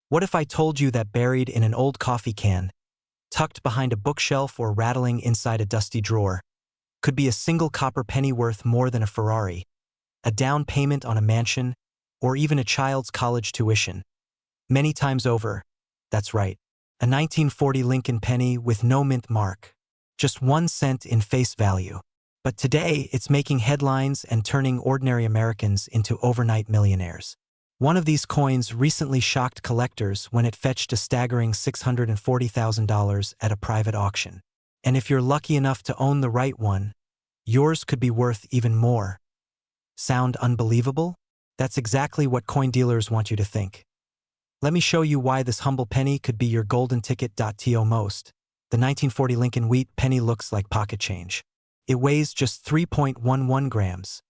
What if I told you that buried in an old coffee can, tucked behind a bookshelf or rattling inside a dusty drawer, could be a single copper penny worth more than a Ferrari, a down payment on a mansion, or even a child's college tuition? Many times over, that's right, a 1940 Lincoln penny with no mint mark, just 1 cent in face value. But today, it's making headlines and turning ordinary Americans into overnight millionaires. One of these coins recently shocked collectors when it fetched a staggering $640,000 at a private auction. And if you're lucky enough to own the right one, yours could be worth even more. Sound unbelievable? That's exactly what coin dealers want you to think. Let me show you why this humble penny could be your golden ticket. To most, the 1940 Lincoln wheat penny looks like pocket change. It weighs just 3.11 grams,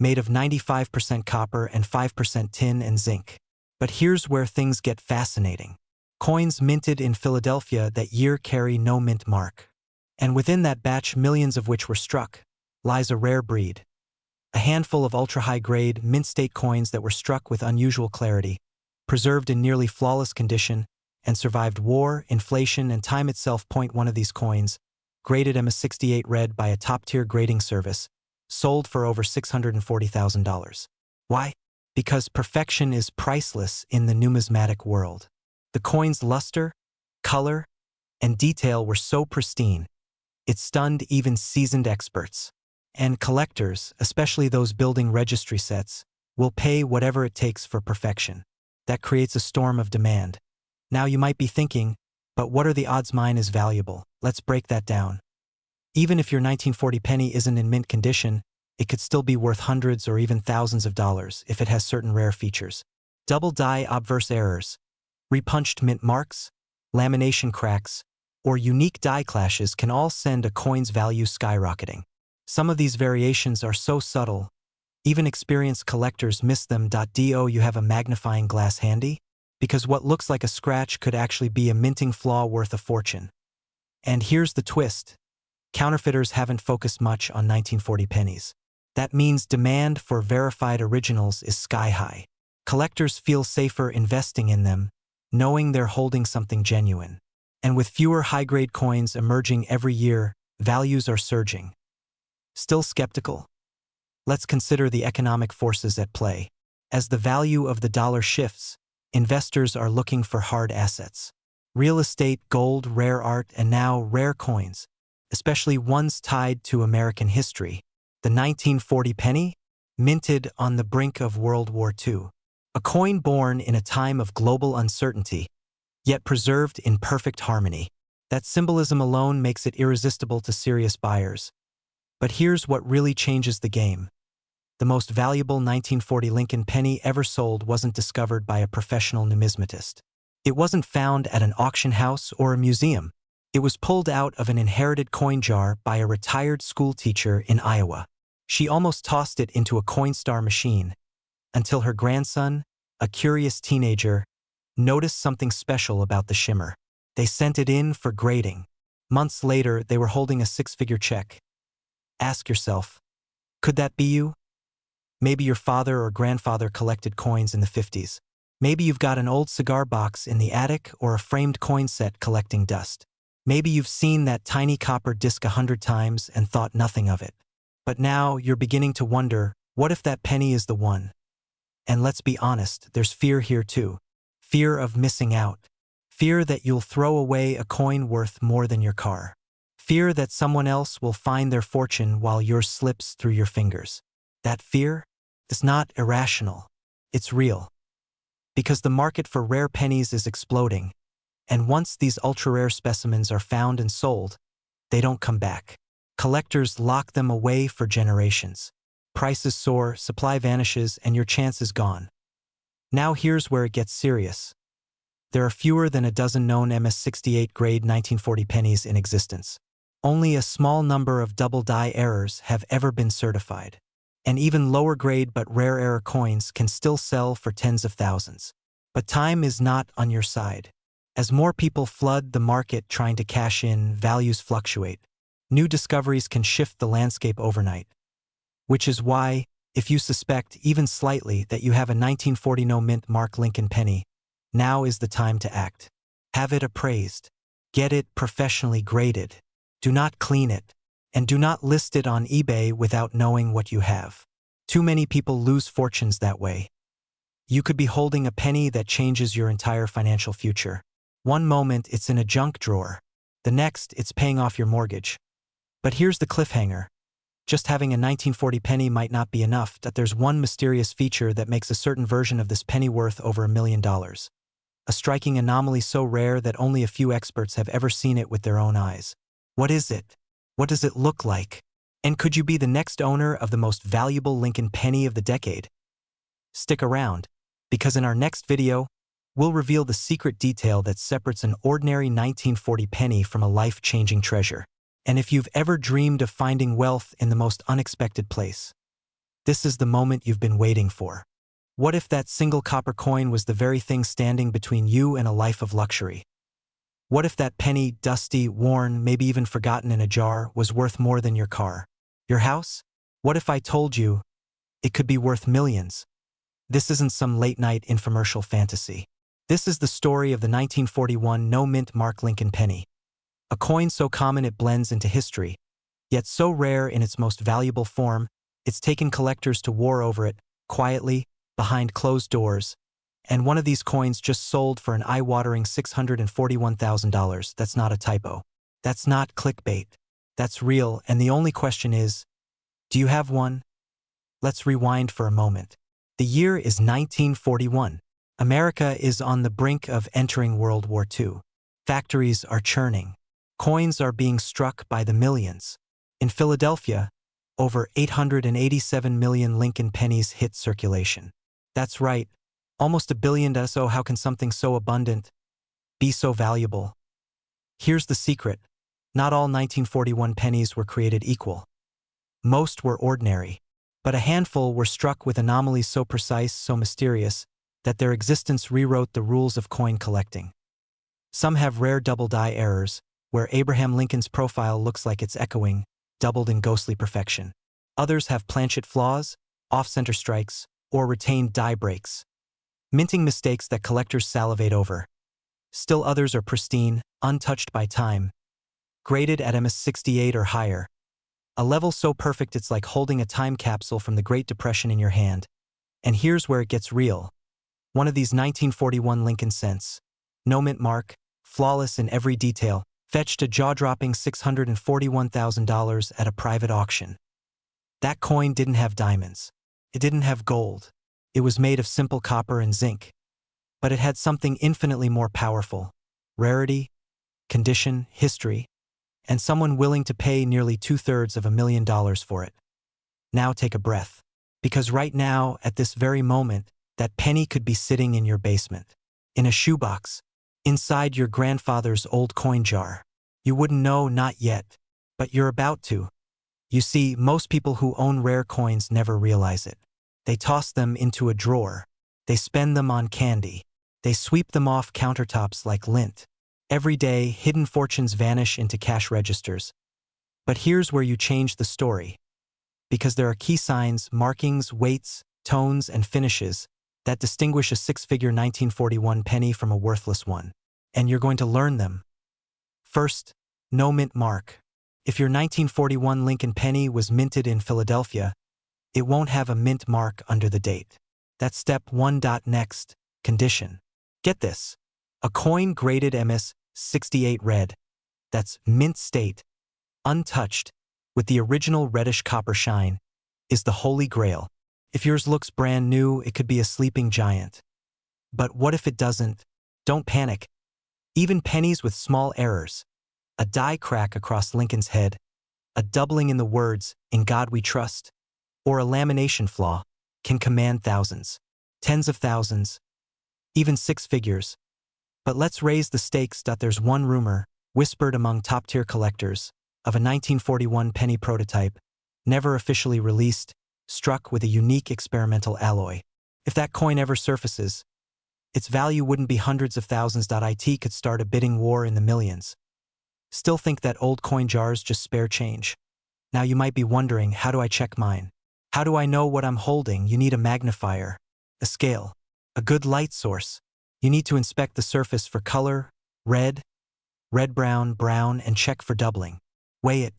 made of 95% copper and 5% tin and zinc. But here's where things get fascinating. Coins minted in Philadelphia that year carry no mint mark. And within that batch, millions of which were struck, lies a rare breed. A handful of ultra-high-grade, mint-state coins that were struck with unusual clarity, preserved in nearly flawless condition, and survived war, inflation, and time itself. One of these coins, graded MS68 red by a top-tier grading service, sold for over $640,000. Why? Because perfection is priceless in the numismatic world. The coin's luster, color, and detail were so pristine, it stunned even seasoned experts. And collectors, especially those building registry sets, will pay whatever it takes for perfection. That creates a storm of demand. Now you might be thinking, but what are the odds mine is valuable? Let's break that down. Even if your 1940 penny isn't in mint condition, it could still be worth hundreds or even thousands of dollars if it has certain rare features. Double die obverse errors, repunched mint marks, lamination cracks, or unique die clashes can all send a coin's value skyrocketing. Some of these variations are so subtle, even experienced collectors miss them. Do you have a magnifying glass handy? Because what looks like a scratch could actually be a minting flaw worth a fortune. And here's the twist. Counterfeiters haven't focused much on 1940 pennies. That means demand for verified originals is sky-high. Collectors feel safer investing in them, knowing they're holding something genuine. And with fewer high-grade coins emerging every year, values are surging. Still skeptical? Let's consider the economic forces at play. As the value of the dollar shifts, investors are looking for hard assets. Real estate, gold, rare art, and now rare coins, especially ones tied to American history. The 1940 penny, minted on the brink of World War II. A coin born in a time of global uncertainty, yet preserved in perfect harmony. That symbolism alone makes it irresistible to serious buyers. But here's what really changes the game. The most valuable 1940 Lincoln penny ever sold wasn't discovered by a professional numismatist. It wasn't found at an auction house or a museum. It was pulled out of an inherited coin jar by a retired school teacher in Iowa. She almost tossed it into a Coinstar machine, until her grandson, a curious teenager, noticed something special about the shimmer. They sent it in for grading. Months later, they were holding a 6-figure check. Ask yourself, could that be you? Maybe your father or grandfather collected coins in the 50s. Maybe you've got an old cigar box in the attic or a framed coin set collecting dust. Maybe you've seen that tiny copper disc 100 times and thought nothing of it. But now you're beginning to wonder, what if that penny is the one? And let's be honest, there's fear here too. Fear of missing out. Fear that you'll throw away a coin worth more than your car. Fear that someone else will find their fortune while yours slips through your fingers. That fear is not irrational. It's real. Because the market for rare pennies is exploding. And once these ultra-rare specimens are found and sold, they don't come back. Collectors lock them away for generations. Prices soar, supply vanishes, and your chance is gone. Now here's where it gets serious. There are fewer than a dozen known MS68 grade 1940 pennies in existence. Only a small number of double die errors have ever been certified. And even lower grade but rare error coins can still sell for tens of thousands. But time is not on your side. As more people flood the market trying to cash in, values fluctuate. New discoveries can shift the landscape overnight. Which is why, if you suspect, even slightly, that you have a 1940 no mint mark Lincoln penny, Now is the time to act. Have it appraised. Get it professionally graded. Do not clean it. And do not list it on eBay without knowing what you have. Too many people lose fortunes that way. You could be holding a penny that changes your entire financial future. One moment it's in a junk drawer. The next it's paying off your mortgage. But here's the cliffhanger. Just having a 1940 penny might not be enough, that there's one mysterious feature that makes a certain version of this penny worth over $1 million. A striking anomaly so rare that only a few experts have ever seen it with their own eyes. What is it? What does it look like? And could you be the next owner of the most valuable Lincoln penny of the decade? Stick around, because in our next video, we'll reveal the secret detail that separates an ordinary 1940 penny from a life-changing treasure. And if you've ever dreamed of finding wealth in the most unexpected place, this is the moment you've been waiting for. What if that single copper coin was the very thing standing between you and a life of luxury? What if that penny, dusty, worn, maybe even forgotten in a jar, was worth more than your car? Your house? What if I told you it could be worth millions? This isn't some late-night infomercial fantasy. This is the story of the 1941 no-mint mark Lincoln penny. A coin so common it blends into history, yet so rare in its most valuable form, it's taken collectors to war over it, quietly, behind closed doors. And one of these coins just sold for an eye-watering $641,000. That's not a typo. That's not clickbait. That's real, and the only question is, do you have one? Let's rewind for a moment. The year is 1941. America is on the brink of entering World War II. Factories are churning. Coins are being struck by the millions. In Philadelphia, over 887 million Lincoln pennies hit circulation. That's right, almost $1 billion. So how can something so abundant be so valuable? Here's the secret. Not all 1941 pennies were created equal. Most were ordinary, but a handful were struck with anomalies so precise, so mysterious, that their existence rewrote the rules of coin collecting. Some have rare double-die errors, where Abraham Lincoln's profile looks like it's echoing, doubled in ghostly perfection. Others have planchet flaws, off-center strikes, or retained die breaks. Minting mistakes that collectors salivate over. Still others are pristine, untouched by time, graded at MS-68 or higher. A level so perfect it's like holding a time capsule from the Great Depression in your hand. And here's where it gets real. One of these 1941 Lincoln cents, no mint mark, flawless in every detail, fetched a jaw-dropping $641,000 at a private auction. That coin didn't have diamonds. It didn't have gold. It was made of simple copper and zinc. But it had something infinitely more powerful: rarity, condition, history, and someone willing to pay nearly $2/3 of $1 million for it. Now take a breath. Because right now, at this very moment, that penny could be sitting in your basement, in a shoebox, inside your grandfather's old coin jar. You wouldn't know, not yet, but you're about to. You see, most people who own rare coins never realize it. They toss them into a drawer. They spend them on candy. They sweep them off countertops like lint. Every day, hidden fortunes vanish into cash registers. But here's where you change the story. Because there are key signs, markings, weights, tones, and finishes that distinguish a six-figure 1941 penny from a worthless one. And you're going to learn them. First, no mint mark. If your 1941 Lincoln penny was minted in Philadelphia, it won't have a mint mark under the date. That's step 1. Next, condition. Get this. A coin graded MS-68 red, that's mint state, untouched, with the original reddish copper shine, is the holy grail. If yours looks brand new, it could be a sleeping giant. But what if it doesn't? Don't panic. Even pennies with small errors, a die crack across Lincoln's head, a doubling in the words, "In God We Trust," or a lamination flaw, can command thousands, tens of thousands, even six figures. But let's raise the stakes. There's one rumor, whispered among top-tier collectors, of a 1941 penny prototype, never officially released, struck with a unique experimental alloy. If that coin ever surfaces, its value wouldn't be hundreds of thousands. It could start a bidding war in the millions. Still think that old coin jars just spare change? Now you might be wondering, how do I check mine? How do I know what I'm holding? You need a magnifier, a scale, a good light source. You need to inspect the surface for color, red, red-brown, brown, and check for doubling. Weigh it.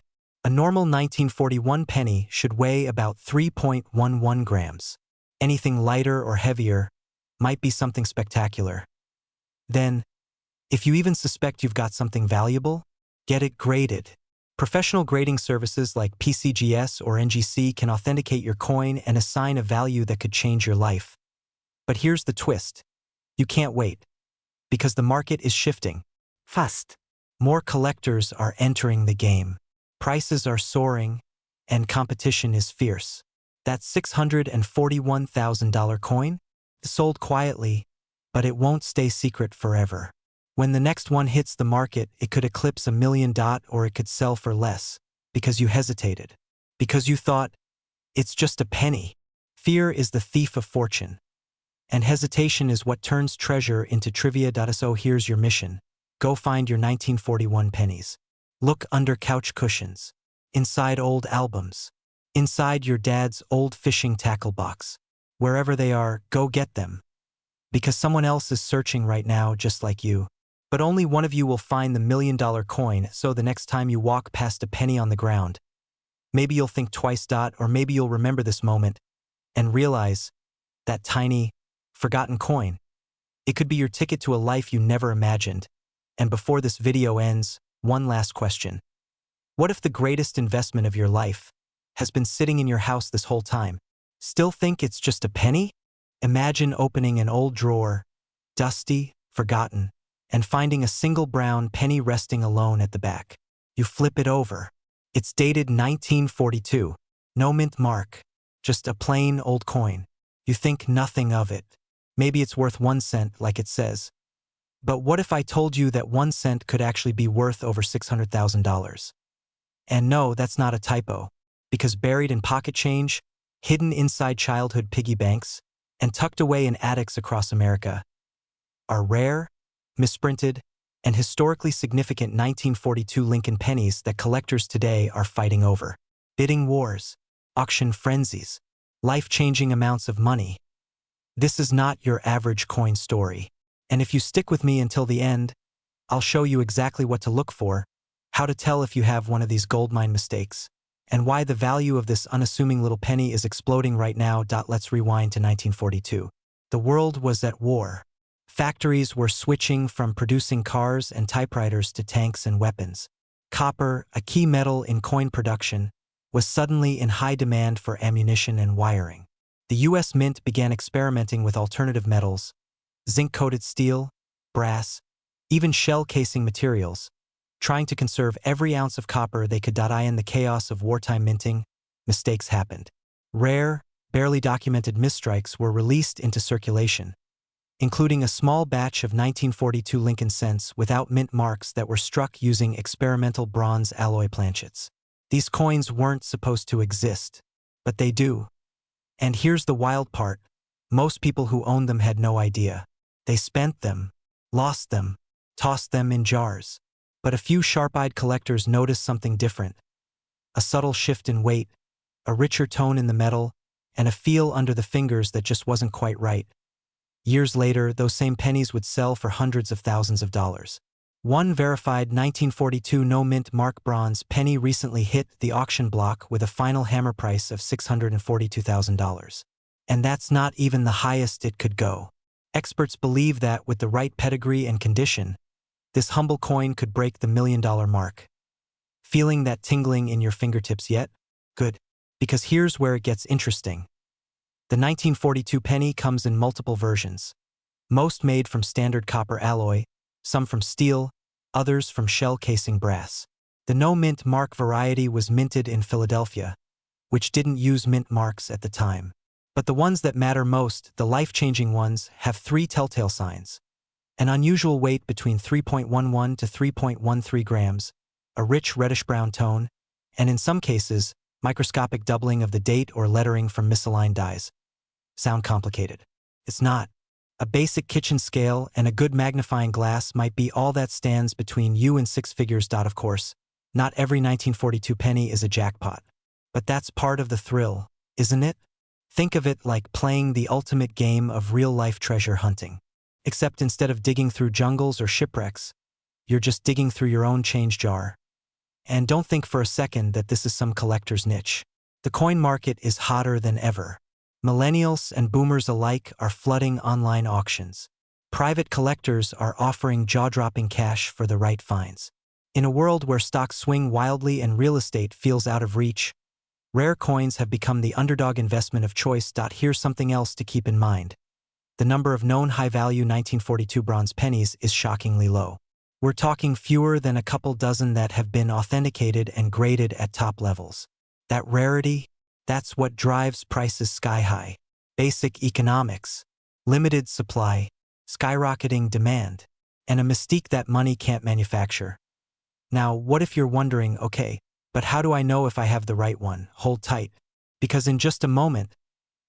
A normal 1941 penny should weigh about 3.11 grams. Anything lighter or heavier might be something spectacular. Then, if you even suspect you've got something valuable, get it graded. Professional grading services like PCGS or NGC can authenticate your coin and assign a value that could change your life. But here's the twist. You can't wait. Because the market is shifting fast. More collectors are entering the game. Prices are soaring, and competition is fierce. That $641,000 coin? Sold quietly, but it won't stay secret forever. When the next one hits the market, it could eclipse $1 million or it could sell for less, because you hesitated. Because you thought, it's just a penny. Fear is the thief of fortune. And hesitation is what turns treasure into trivia. So here's your mission. Go find your 1941 pennies. Look under couch cushions, inside old albums, inside your dad's old fishing tackle box. Wherever they are, go get them. Because someone else is searching right now just like you. But only one of you will find the $1 million coin, so the next time you walk past a penny on the ground, maybe you'll think twice. Or maybe you'll remember this moment and realize that tiny, forgotten coin. It could be your ticket to a life you never imagined. And before this video ends, one last question. What if the greatest investment of your life has been sitting in your house this whole time? Still think it's just a penny? Imagine opening an old drawer, dusty, forgotten, and finding a single brown penny resting alone at the back. You flip it over. It's dated 1942. No mint mark, just a plain old coin. You think nothing of it. Maybe it's worth 1 cent, like it says. But what if I told you that 1 cent could actually be worth over $600,000? And no, that's not a typo. Because buried in pocket change, hidden inside childhood piggy banks, and tucked away in attics across America, are rare, misprinted, and historically significant 1942 Lincoln pennies that collectors today are fighting over. Bidding wars, auction frenzies, life-changing amounts of money. This is not your average coin story. And if you stick with me until the end, I'll show you exactly what to look for, how to tell if you have one of these goldmine mistakes, and why the value of this unassuming little penny is exploding right now. Let's rewind to 1942. The world was at war. Factories were switching from producing cars and typewriters to tanks and weapons. Copper, a key metal in coin production, was suddenly in high demand for ammunition and wiring. The U.S. Mint began experimenting with alternative metals, zinc-coated steel, brass, even shell casing materials, trying to conserve every ounce of copper they could. In the chaos of wartime minting, mistakes happened. Rare, barely documented misstrikes were released into circulation, including a small batch of 1942 Lincoln cents without mint marks that were struck using experimental bronze alloy planchets. These coins weren't supposed to exist, but they do. And here's the wild part. Most people who owned them had no idea. They spent them, lost them, tossed them in jars. But a few sharp-eyed collectors noticed something different. A subtle shift in weight, a richer tone in the metal, and a feel under the fingers that just wasn't quite right. Years later, those same pennies would sell for hundreds of thousands of dollars. One verified 1942 no-mint mark bronze penny recently hit the auction block with a final hammer price of $642,000. And that's not even the highest it could go. Experts believe that with the right pedigree and condition, this humble coin could break the $1 million mark. Feeling that tingling in your fingertips yet? Good. Because here's where it gets interesting. The 1942 penny comes in multiple versions. Most made from standard copper alloy, some from steel, others from shell casing brass. The no-mint mark variety was minted in Philadelphia, which didn't use mint marks at the time. But the ones that matter most, the life-changing ones, have 3 telltale signs. An unusual weight between 3.11 to 3.13 grams, a rich reddish-brown tone, and in some cases, microscopic doubling of the date or lettering from misaligned dies. Sound complicated? It's not. A basic kitchen scale and a good magnifying glass might be all that stands between you and 6 figures. Of course, not every 1942 penny is a jackpot. But that's part of the thrill, isn't it? Think of it like playing the ultimate game of real-life treasure hunting. Except instead of digging through jungles or shipwrecks, you're just digging through your own change jar. And don't think for a second that this is some collector's niche. The coin market is hotter than ever. Millennials and boomers alike are flooding online auctions. Private collectors are offering jaw-dropping cash for the right finds. In a world where stocks swing wildly and real estate feels out of reach, rare coins have become the underdog investment of choice. Here's something else to keep in mind. The number of known high-value 1942 bronze pennies is shockingly low. We're talking fewer than a couple dozen that have been authenticated and graded at top levels. That rarity, that's what drives prices sky high. Basic economics, limited supply, skyrocketing demand, and a mystique that money can't manufacture. Now, what if you're wondering, okay, but how do I know if I have the right one? Hold tight, because in just a moment,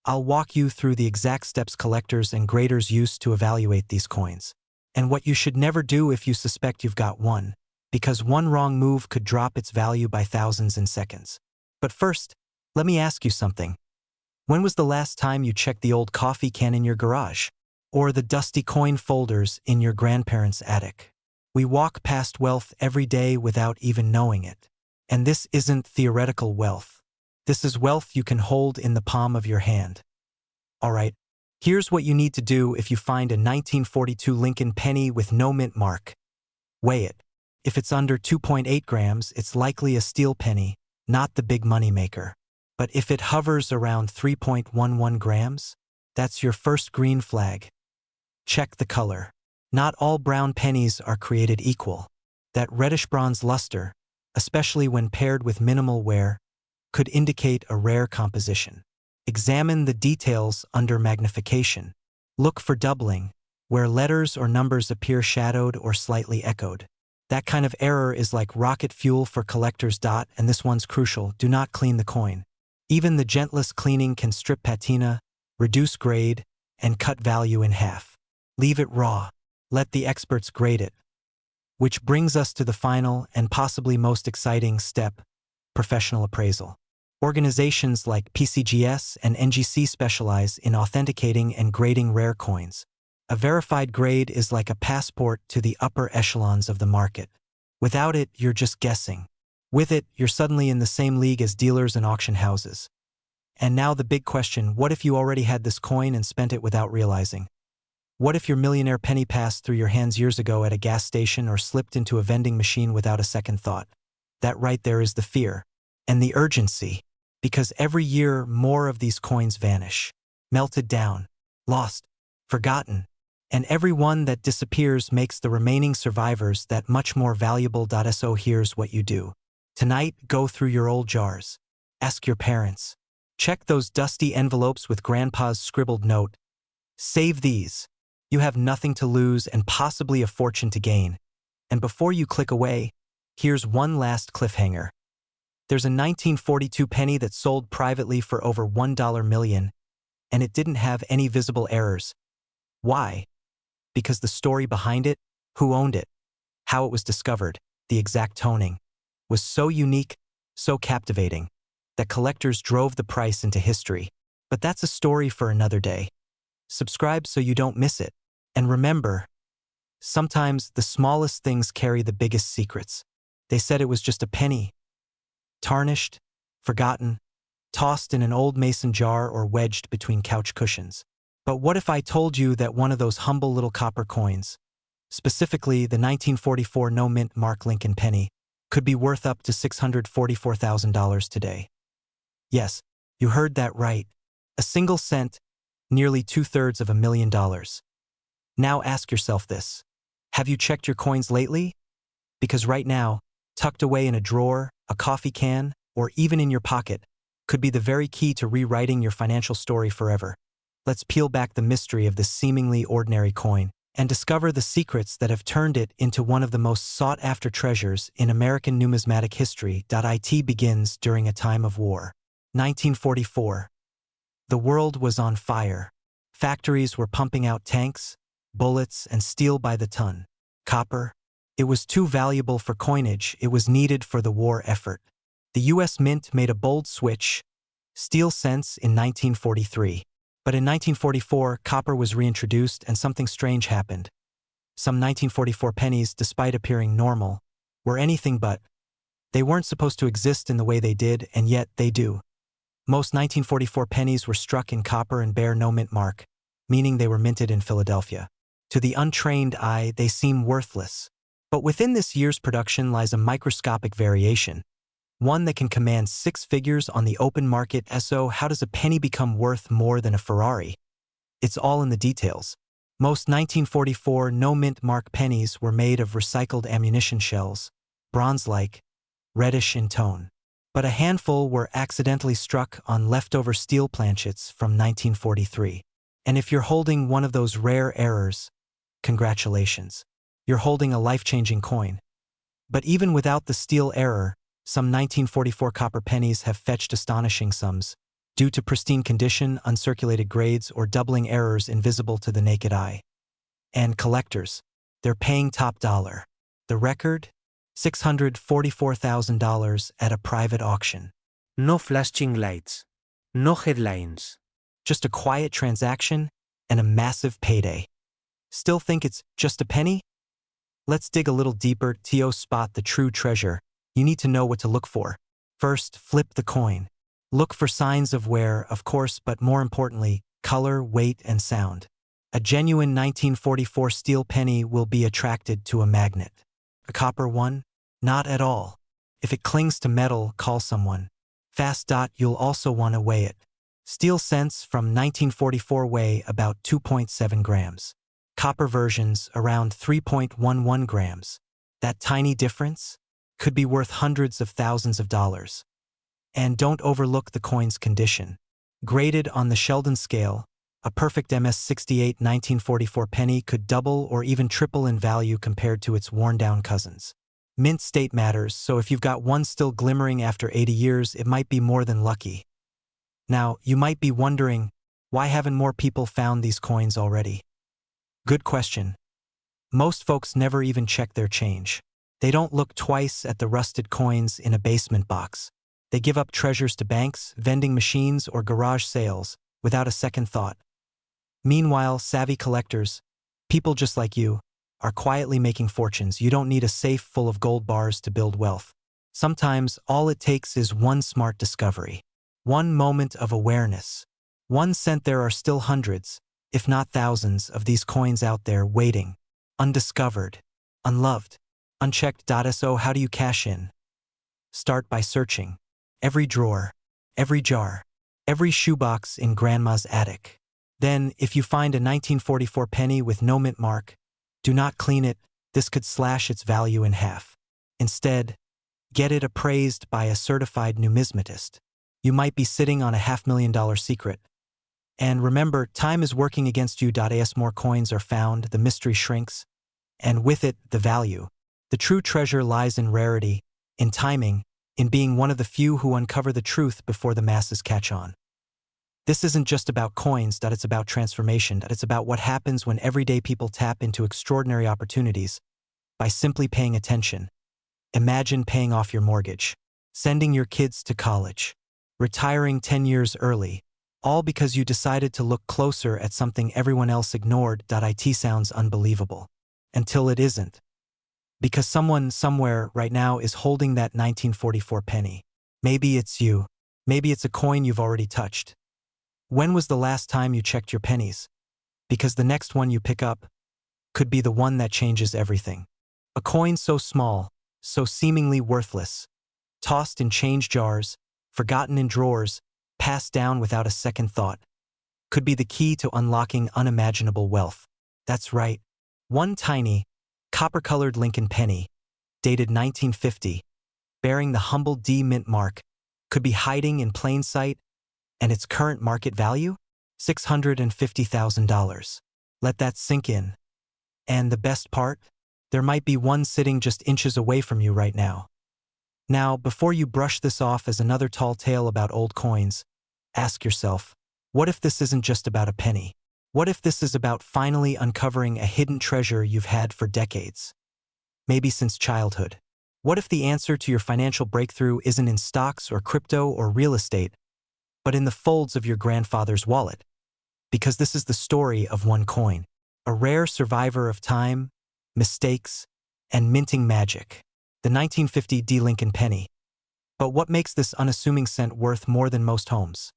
I'll walk you through the exact steps collectors and graders use to evaluate these coins. And what you should never do if you suspect you've got one, because one wrong move could drop its value by thousands in seconds. But first, let me ask you something. When was the last time you checked the old coffee can in your garage? Or the dusty coin folders in your grandparents' attic? We walk past wealth every day without even knowing it. And this isn't theoretical wealth. This is wealth you can hold in the palm of your hand. All right, here's what you need to do if you find a 1942 Lincoln penny with no mint mark. Weigh it. If it's under 2.8 grams, it's likely a steel penny, not the big money maker. But if it hovers around 3.11 grams, that's your first green flag. Check the color. Not all brown pennies are created equal. That reddish bronze luster, especially when paired with minimal wear, could indicate a rare composition. Examine the details under magnification. Look for doubling, where letters or numbers appear shadowed or slightly echoed. That kind of error is like rocket fuel for collectors. And this one's crucial. Do not clean the coin. Even the gentlest cleaning can strip patina, reduce grade, and cut value in half. Leave it raw. Let the experts grade it. Which brings us to the final and possibly most exciting step, professional appraisal. Organizations like PCGS and NGC specialize in authenticating and grading rare coins. A verified grade is like a passport to the upper echelons of the market. Without it, you're just guessing. With it, you're suddenly in the same league as dealers and auction houses. And now the big question, what if you already had this coin and spent it without realizing? What if your millionaire penny passed through your hands years ago at a gas station or slipped into a vending machine without a second thought? That right there is the fear. And the urgency. Because every year, more of these coins vanish. Melted down. Lost. Forgotten. And every one that disappears makes the remaining survivors that much more valuable. So here's what you do. Tonight, go through your old jars. Ask your parents. Check those dusty envelopes with Grandpa's scribbled note. Save these. You have nothing to lose and possibly a fortune to gain. And before you click away, here's one last cliffhanger. There's a 1942 penny that sold privately for over $1 million, and it didn't have any visible errors. Why? Because the story behind it, who owned it, how it was discovered, the exact toning, was so unique, so captivating, that collectors drove the price into history. But that's a story for another day. Subscribe so you don't miss it. And remember, sometimes the smallest things carry the biggest secrets. They said it was just a penny. Tarnished, forgotten, tossed in an old mason jar or wedged between couch cushions. But what if I told you that one of those humble little copper coins, specifically the 1944 no-mint mark Lincoln penny, could be worth up to $644,000 today? Yes, you heard that right. A single cent, nearly $2/3 of $1 million. Now ask yourself this. Have you checked your coins lately? Because right now, tucked away in a drawer, a coffee can, or even in your pocket, could be the very key to rewriting your financial story forever. Let's peel back the mystery of this seemingly ordinary coin and discover the secrets that have turned it into one of the most sought-after treasures in American numismatic history. It begins during a time of war. 1944. The world was on fire. Factories were pumping out tanks, bullets, and steel by the ton. Copper? It was too valuable for coinage, it was needed for the war effort. The U.S. Mint made a bold switch, steel cents in 1943. But in 1944, copper was reintroduced and something strange happened. Some 1944 pennies, despite appearing normal, were anything but. They weren't supposed to exist in the way they did, and yet they do. Most 1944 pennies were struck in copper and bear no mint mark, meaning they were minted in Philadelphia. To the untrained eye, they seem worthless. But within this year's production lies a microscopic variation, one that can command six figures on the open market. So how does a penny become worth more than a Ferrari? It's all in the details. Most 1944 no-mint mark pennies were made of recycled ammunition shells, bronze-like, reddish in tone. But a handful were accidentally struck on leftover steel planchets from 1943. And if you're holding one of those rare errors, congratulations. You're holding a life-changing coin. But even without the steel error, some 1944 copper pennies have fetched astonishing sums, due to pristine condition, uncirculated grades, or doubling errors invisible to the naked eye. And collectors, they're paying top dollar. The record? $644,000 at a private auction. No flashing lights. No headlines. Just a quiet transaction and a massive payday. Still think it's just a penny? Let's dig a little deeper to spot the true treasure. You need to know what to look for. First, flip the coin. Look for signs of wear, of course, but more importantly, color, weight, and sound. A genuine 1944 steel penny will be attracted to a magnet. A copper one? Not at all. If it clings to metal, call someone. Fast. You'll also want to weigh it. Steel cents from 1944 weigh about 2.7 grams. Copper versions around 3.11 grams. That tiny difference could be worth hundreds of thousands of dollars. And don't overlook the coin's condition. Graded on the Sheldon scale, a perfect MS-68 1944 penny could double or even triple in value compared to its worn-down cousins. Mint state matters, so if you've got one still glimmering after 80 years, it might be more than lucky. Now, you might be wondering, why haven't more people found these coins already? Good question. Most folks never even check their change. They don't look twice at the rusted coins in a basement box. They give up treasures to banks, vending machines, or garage sales without a second thought. Meanwhile, savvy collectors, people just like you, are quietly making fortunes. You don't need a safe full of gold bars to build wealth. Sometimes all it takes is one smart discovery, one moment of awareness, one cent. There are still hundreds, if not thousands, of these coins out there waiting, undiscovered, unloved, unchecked. So how do you cash in? Start by searching every drawer, every jar, every shoebox in Grandma's attic. Then, if you find a 1944 penny with no mint mark, do not clean it. This could slash its value in half. Instead, get it appraised by a certified numismatist. You might be sitting on a $500,000 secret. And remember, time is working against you. As more coins are found, the mystery shrinks, and with it, the value. The true treasure lies in rarity, in timing, in being one of the few who uncover the truth before the masses catch on. This isn't just about coins, it's about transformation, it's about what happens when everyday people tap into extraordinary opportunities by simply paying attention. Imagine paying off your mortgage, sending your kids to college, retiring 10 years early, all because you decided to look closer at something everyone else ignored. It sounds unbelievable. Until it isn't. Because someone somewhere right now is holding that 1944 penny. Maybe it's you. Maybe it's a coin you've already touched. When was the last time you checked your pennies? Because the next one you pick up could be the one that changes everything. A coin so small, so seemingly worthless, tossed in change jars, forgotten in drawers, passed down without a second thought, could be the key to unlocking unimaginable wealth. That's right. One tiny, copper-colored Lincoln penny, dated 1950, bearing the humble D mint mark, could be hiding in plain sight, and its current market value? $650,000. Let that sink in. And the best part? There might be one sitting just inches away from you right now. Now, before you brush this off as another tall tale about old coins, ask yourself, what if this isn't just about a penny? What if this is about finally uncovering a hidden treasure you've had for decades? Maybe since childhood. What if the answer to your financial breakthrough isn't in stocks or crypto or real estate, but in the folds of your grandfather's wallet? because this is the story of one coin, a rare survivor of time, mistakes, and minting magic, the 1950 D Lincoln penny. But what makes this unassuming cent worth more than most homes?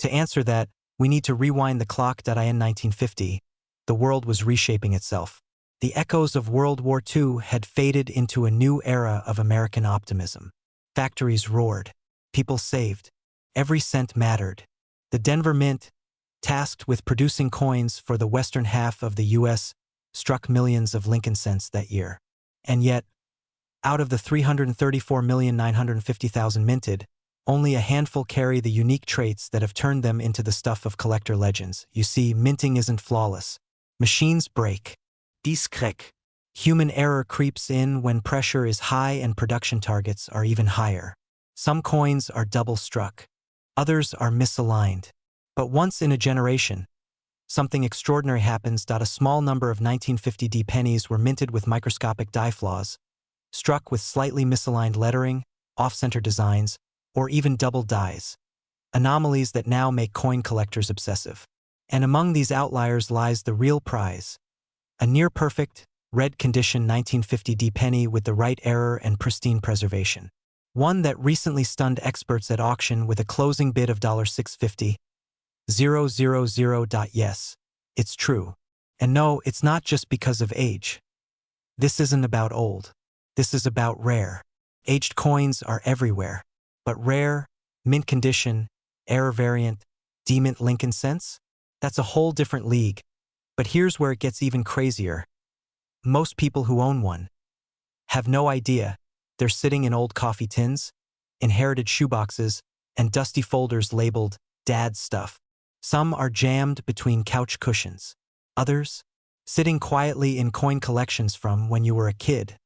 To answer that, we need to rewind the clock. In 1950, the world was reshaping itself. The echoes of World War II had faded into a new era of American optimism. Factories roared. People saved. Every cent mattered. The Denver Mint, tasked with producing coins for the western half of the U.S., struck millions of Lincoln cents that year. And yet, out of the 334,950,000 minted, only a handful carry the unique traits that have turned them into the stuff of collector legends. You see, minting isn't flawless. Machines break. Discrec. Human error creeps in when pressure is high and production targets are even higher. Some coins are double-struck. Others are misaligned. But once in a generation, something extraordinary happens. A small number of 1950 D pennies were minted with microscopic die flaws, struck with slightly misaligned lettering, off-center designs, or even double dies. Anomalies that now make coin collectors obsessive. And among these outliers lies the real prize. A near-perfect, red-condition 1950 D penny with the right error and pristine preservation. One that recently stunned experts at auction with a closing bid of $650,000. Yes, it's true. And no, it's not just because of age. This isn't about old. This is about rare. Aged coins are everywhere. But rare, mint condition, error variant, D-Mint Lincoln cents? That's a whole different league. But here's where it gets even crazier. Most people who own one have no idea. They're sitting in old coffee tins, inherited shoeboxes, and dusty folders labeled "Dad's stuff." Some are jammed between couch cushions. Others, sitting quietly in coin collections from when you were a kid.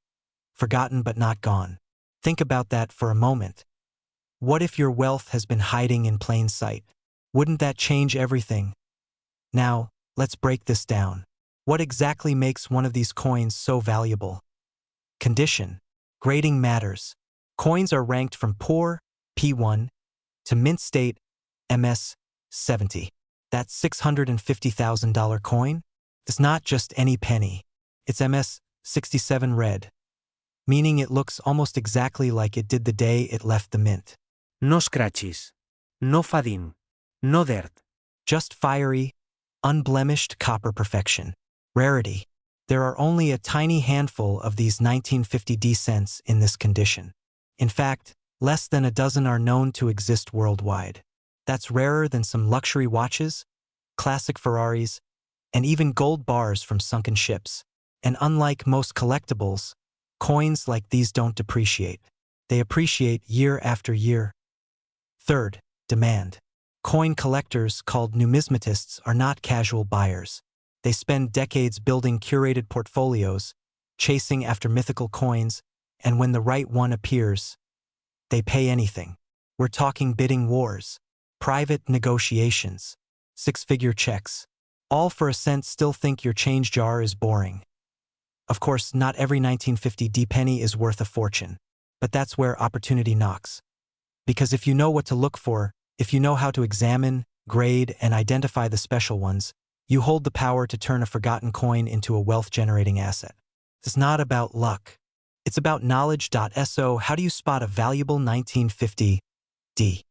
Forgotten but not gone. Think about that for a moment. What if your wealth has been hiding in plain sight? Wouldn't that change everything? Now, let's break this down. What exactly makes one of these coins so valuable? Condition. Grading matters. Coins are ranked from poor, P1, to mint state, MS, 70. That $650,000 coin is not just any penny. It's MS 67 red, meaning it looks almost exactly like it did the day it left the mint. No scratches. No fading. No dirt. Just fiery, unblemished copper perfection. Rarity. There are only a tiny handful of these 1950 D cents in this condition. In fact, less than a dozen are known to exist worldwide. That's rarer than some luxury watches, classic Ferraris, and even gold bars from sunken ships. And unlike most collectibles, coins like these don't depreciate. They appreciate year after year. Third, demand. Coin collectors, called numismatists, are not casual buyers. They spend decades building curated portfolios, chasing after mythical coins, and when the right one appears, they pay anything. We're talking bidding wars, private negotiations, six-figure checks. All for a cent. Still think your change jar is boring. Of course, not every 1950 D penny is worth a fortune. But that's where opportunity knocks. Because if you know what to look for, if you know how to examine, grade, and identify the special ones, you hold the power to turn a forgotten coin into a wealth-generating asset. It's not about luck. It's about knowledge. So how do you spot a valuable 1950 D?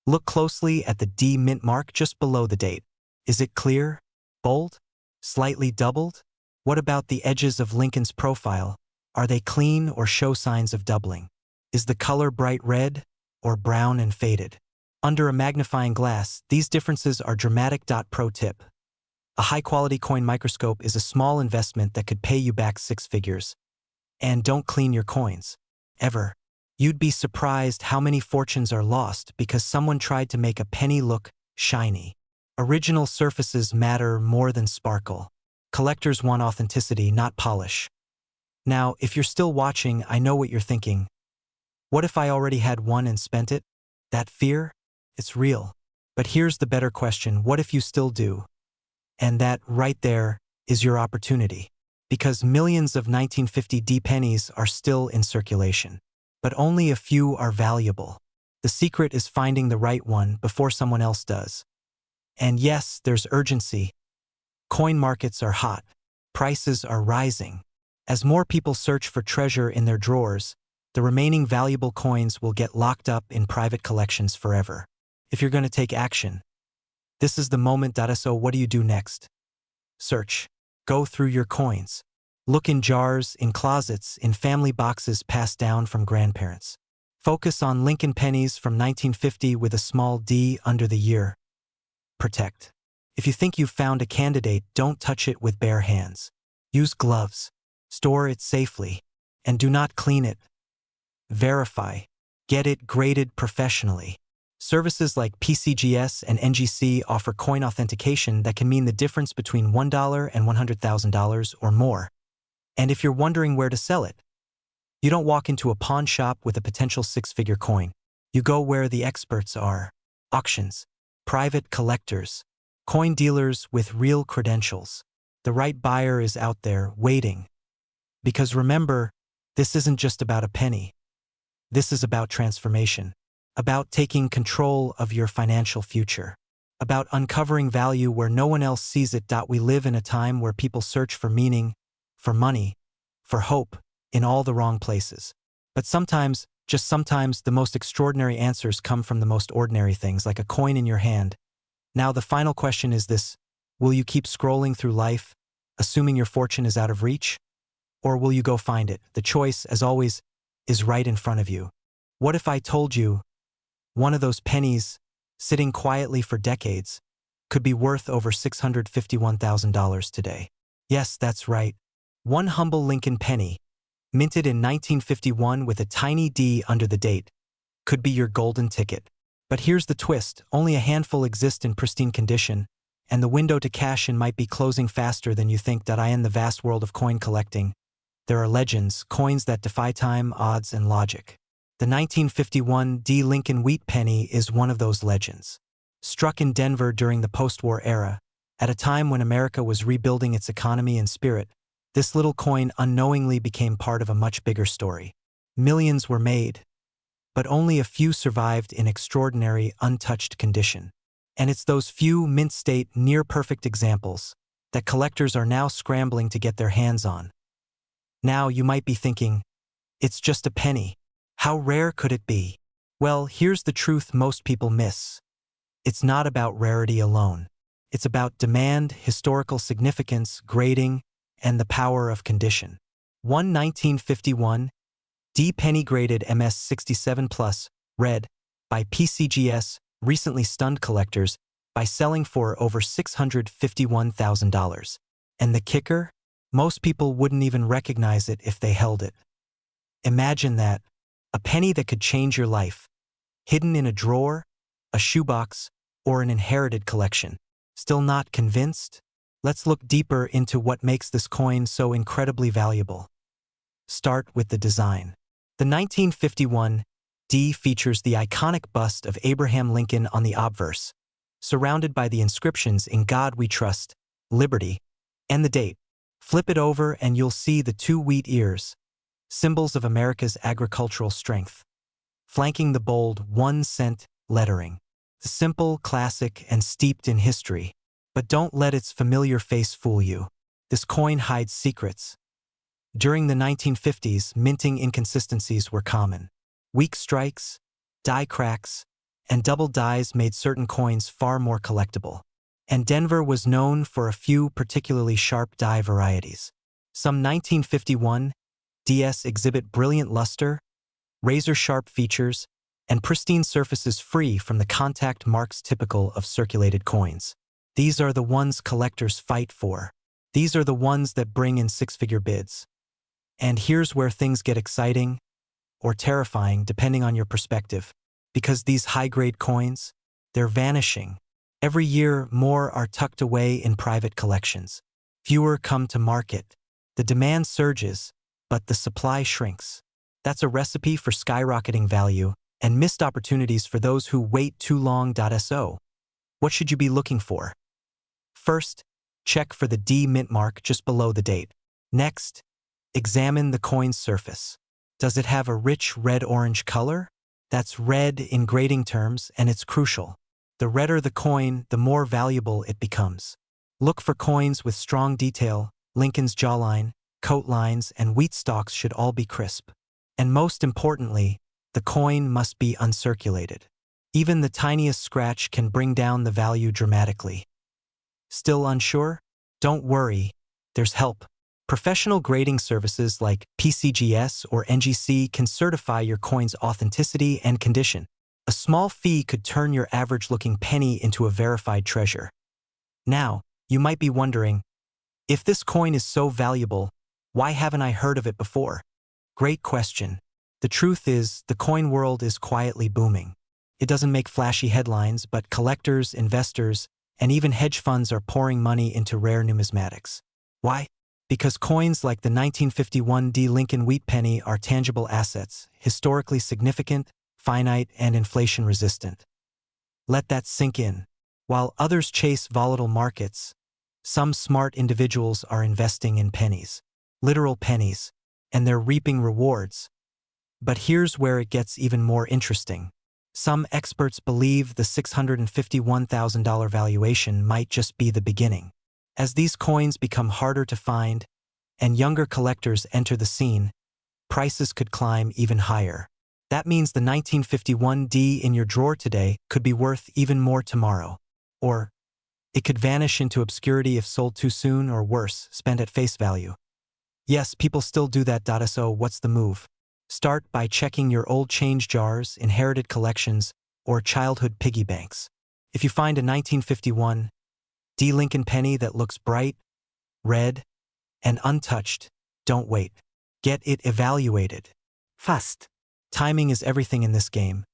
Look closely at the D mint mark just below the date. Is it clear? Bold? Slightly doubled? What about the edges of Lincoln's profile? Are they clean or show signs of doubling? Is the color bright red or brown and faded? Under a magnifying glass, these differences are dramatic. Pro tip. A high-quality coin microscope is a small investment that could pay you back six figures. And don't clean your coins. Ever. You'd be surprised how many fortunes are lost because someone tried to make a penny look shiny. Original surfaces matter more than sparkle. Collectors want authenticity, not polish. Now, if you're still watching, I know what you're thinking. What if I already had one and spent it? That fear? It's real. But here's the better question. What if you still do? And that, right there, is your opportunity. Because millions of 1950 D pennies are still in circulation. But only a few are valuable. The secret is finding the right one before someone else does. And yes, there's urgency. Coin markets are hot. Prices are rising. As more people search for treasure in their drawers, the remaining valuable coins will get locked up in private collections forever. If you're going to take action, this is the moment. So what do you do next? Search. Go through your coins. Look in jars, in closets, in family boxes passed down from grandparents. Focus on Lincoln pennies from 1950 with a small D under the year. Protect. If you think you've found a candidate, don't touch it with bare hands. Use gloves. Store it safely. And do not clean it. Verify. Get it graded professionally. Services like PCGS and NGC offer coin authentication that can mean the difference between $1 and $100,000 or more. And if you're wondering where to sell it, you don't walk into a pawn shop with a potential six-figure coin. You go where the experts are. Auctions, private collectors, coin dealers with real credentials. The right buyer is out there waiting. Because remember, this isn't just about a penny. This is about transformation, about taking control of your financial future, about uncovering value where no one else sees it. We live in a time where people search for meaning, for money, for hope, in all the wrong places. But sometimes, just sometimes, the most extraordinary answers come from the most ordinary things, like a coin in your hand. Now, the final question is this: will you keep scrolling through life, assuming your fortune is out of reach? Or will you go find it? The choice, as always, is right in front of you. What if I told you one of those pennies, sitting quietly for decades, could be worth over $651,000 today? Yes, that's right. One humble Lincoln penny, minted in 1951 with a tiny D under the date, could be your golden ticket. But here's the twist: only a handful exist in pristine condition, and the window to cash in might be closing faster than you think. In the vast world of coin collecting, there are legends, coins that defy time, odds, and logic. The 1951 D. Lincoln wheat penny is one of those legends. Struck in Denver during the post-war era, at a time when America was rebuilding its economy and spirit, this little coin unknowingly became part of a much bigger story. Millions were made, but only a few survived in extraordinary, untouched condition. And it's those few mint-state, near-perfect examples that collectors are now scrambling to get their hands on. Now, you might be thinking, it's just a penny. How rare could it be? Well, here's the truth most people miss. It's not about rarity alone. It's about demand, historical significance, grading, and the power of condition. One 1951 D penny graded MS 67 Plus, red, by PCGS, recently stunned collectors by selling for over $651,000. And the kicker? Most people wouldn't even recognize it if they held it. Imagine that. A penny that could change your life, hidden in a drawer, a shoebox, or an inherited collection. Still not convinced? Let's look deeper into what makes this coin so incredibly valuable. Start with the design. The 1951 D features the iconic bust of Abraham Lincoln on the obverse, surrounded by the inscriptions "In God We Trust," "Liberty," and the date. Flip it over and you'll see the two wheat ears, symbols of America's agricultural strength, flanking the bold 1-cent lettering. Simple, classic, and steeped in history. But don't let its familiar face fool you. This coin hides secrets. During the 1950s, minting inconsistencies were common. Weak strikes, die cracks, and double dies made certain coins far more collectible. And Denver was known for a few particularly sharp die varieties. Some 1951 DS exhibit brilliant luster, razor-sharp features, and pristine surfaces free from the contact marks typical of circulated coins. These are the ones collectors fight for. These are the ones that bring in six-figure bids. And here's where things get exciting, or terrifying depending on your perspective. Because these high-grade coins, they're vanishing. Every year, more are tucked away in private collections. Fewer come to market. The demand surges, but the supply shrinks. That's a recipe for skyrocketing value and missed opportunities for those who wait too long. What should you be looking for? First, check for the D mint mark just below the date. Next, examine the coin's surface. Does it have a rich red-orange color? That's red in grading terms, and it's crucial. The redder the coin, the more valuable it becomes. Look for coins with strong detail. Lincoln's jawline, coat lines, and wheat stalks should all be crisp. And most importantly, the coin must be uncirculated. Even the tiniest scratch can bring down the value dramatically. Still unsure? Don't worry, there's help. Professional grading services like PCGS or NGC can certify your coin's authenticity and condition. A small fee could turn your average-looking penny into a verified treasure. Now, you might be wondering, if this coin is so valuable, why haven't I heard of it before? Great question. The truth is, the coin world is quietly booming. It doesn't make flashy headlines, but collectors, investors, and even hedge funds are pouring money into rare numismatics. Why? Because coins like the 1951 D. Lincoln Wheat Penny are tangible assets, historically significant, finite, and inflation-resistant. Let that sink in. While others chase volatile markets, some smart individuals are investing in pennies, literal pennies, and they're reaping rewards. But here's where it gets even more interesting. Some experts believe the $651,000 valuation might just be the beginning. As these coins become harder to find and younger collectors enter the scene, prices could climb even higher. That means the 1951 D in your drawer today could be worth even more tomorrow. Or it could vanish into obscurity if sold too soon, or worse, spent at face value. Yes, people still do that. So what's the move? Start by checking your old change jars, inherited collections, or childhood piggy banks. If you find a 1951 D. Lincoln penny that looks bright, red, and untouched, don't wait. Get it evaluated. Fast. Timing is everything in this game.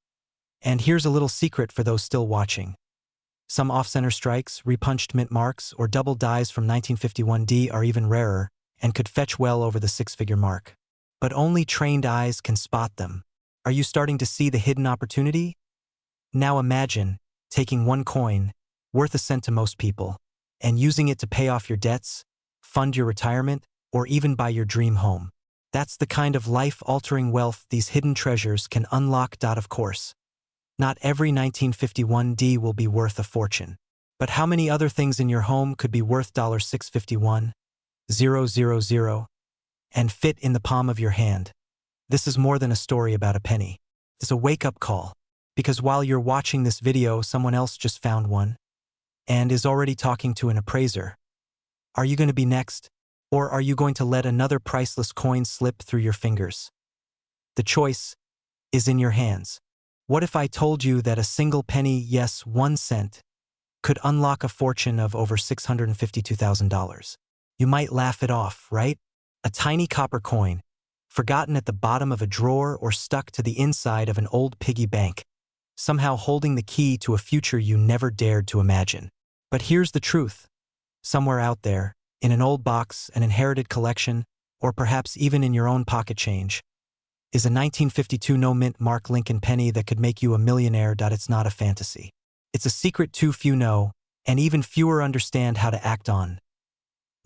And here's a little secret for those still watching. Some off-center strikes, repunched mint marks, or double dies from 1951 D are even rarer and could fetch well over the six-figure mark. But only trained eyes can spot them. Are you starting to see the hidden opportunity? Now imagine taking one coin, worth a cent to most people, and using it to pay off your debts, fund your retirement, or even buy your dream home. That's the kind of life-altering wealth these hidden treasures can unlock. Of course, not every 1951 D will be worth a fortune. But how many other things in your home could be worth $651,000 and fit in the palm of your hand? This is more than a story about a penny. It's a wake-up call. Because while you're watching this video, someone else just found one and is already talking to an appraiser. Are you going to be next? Or are you going to let another priceless coin slip through your fingers? The choice is in your hands. What if I told you that a single penny, yes, 1 cent, could unlock a fortune of over $652,000? You might laugh it off, right? A tiny copper coin, forgotten at the bottom of a drawer or stuck to the inside of an old piggy bank, somehow holding the key to a future you never dared to imagine. But here's the truth. Somewhere out there, in an old box, an inherited collection, or perhaps even in your own pocket change, is a 1952 no-mint mark Lincoln penny that could make you a millionaire. It's not a fantasy. It's a secret too few know, and even fewer understand how to act on.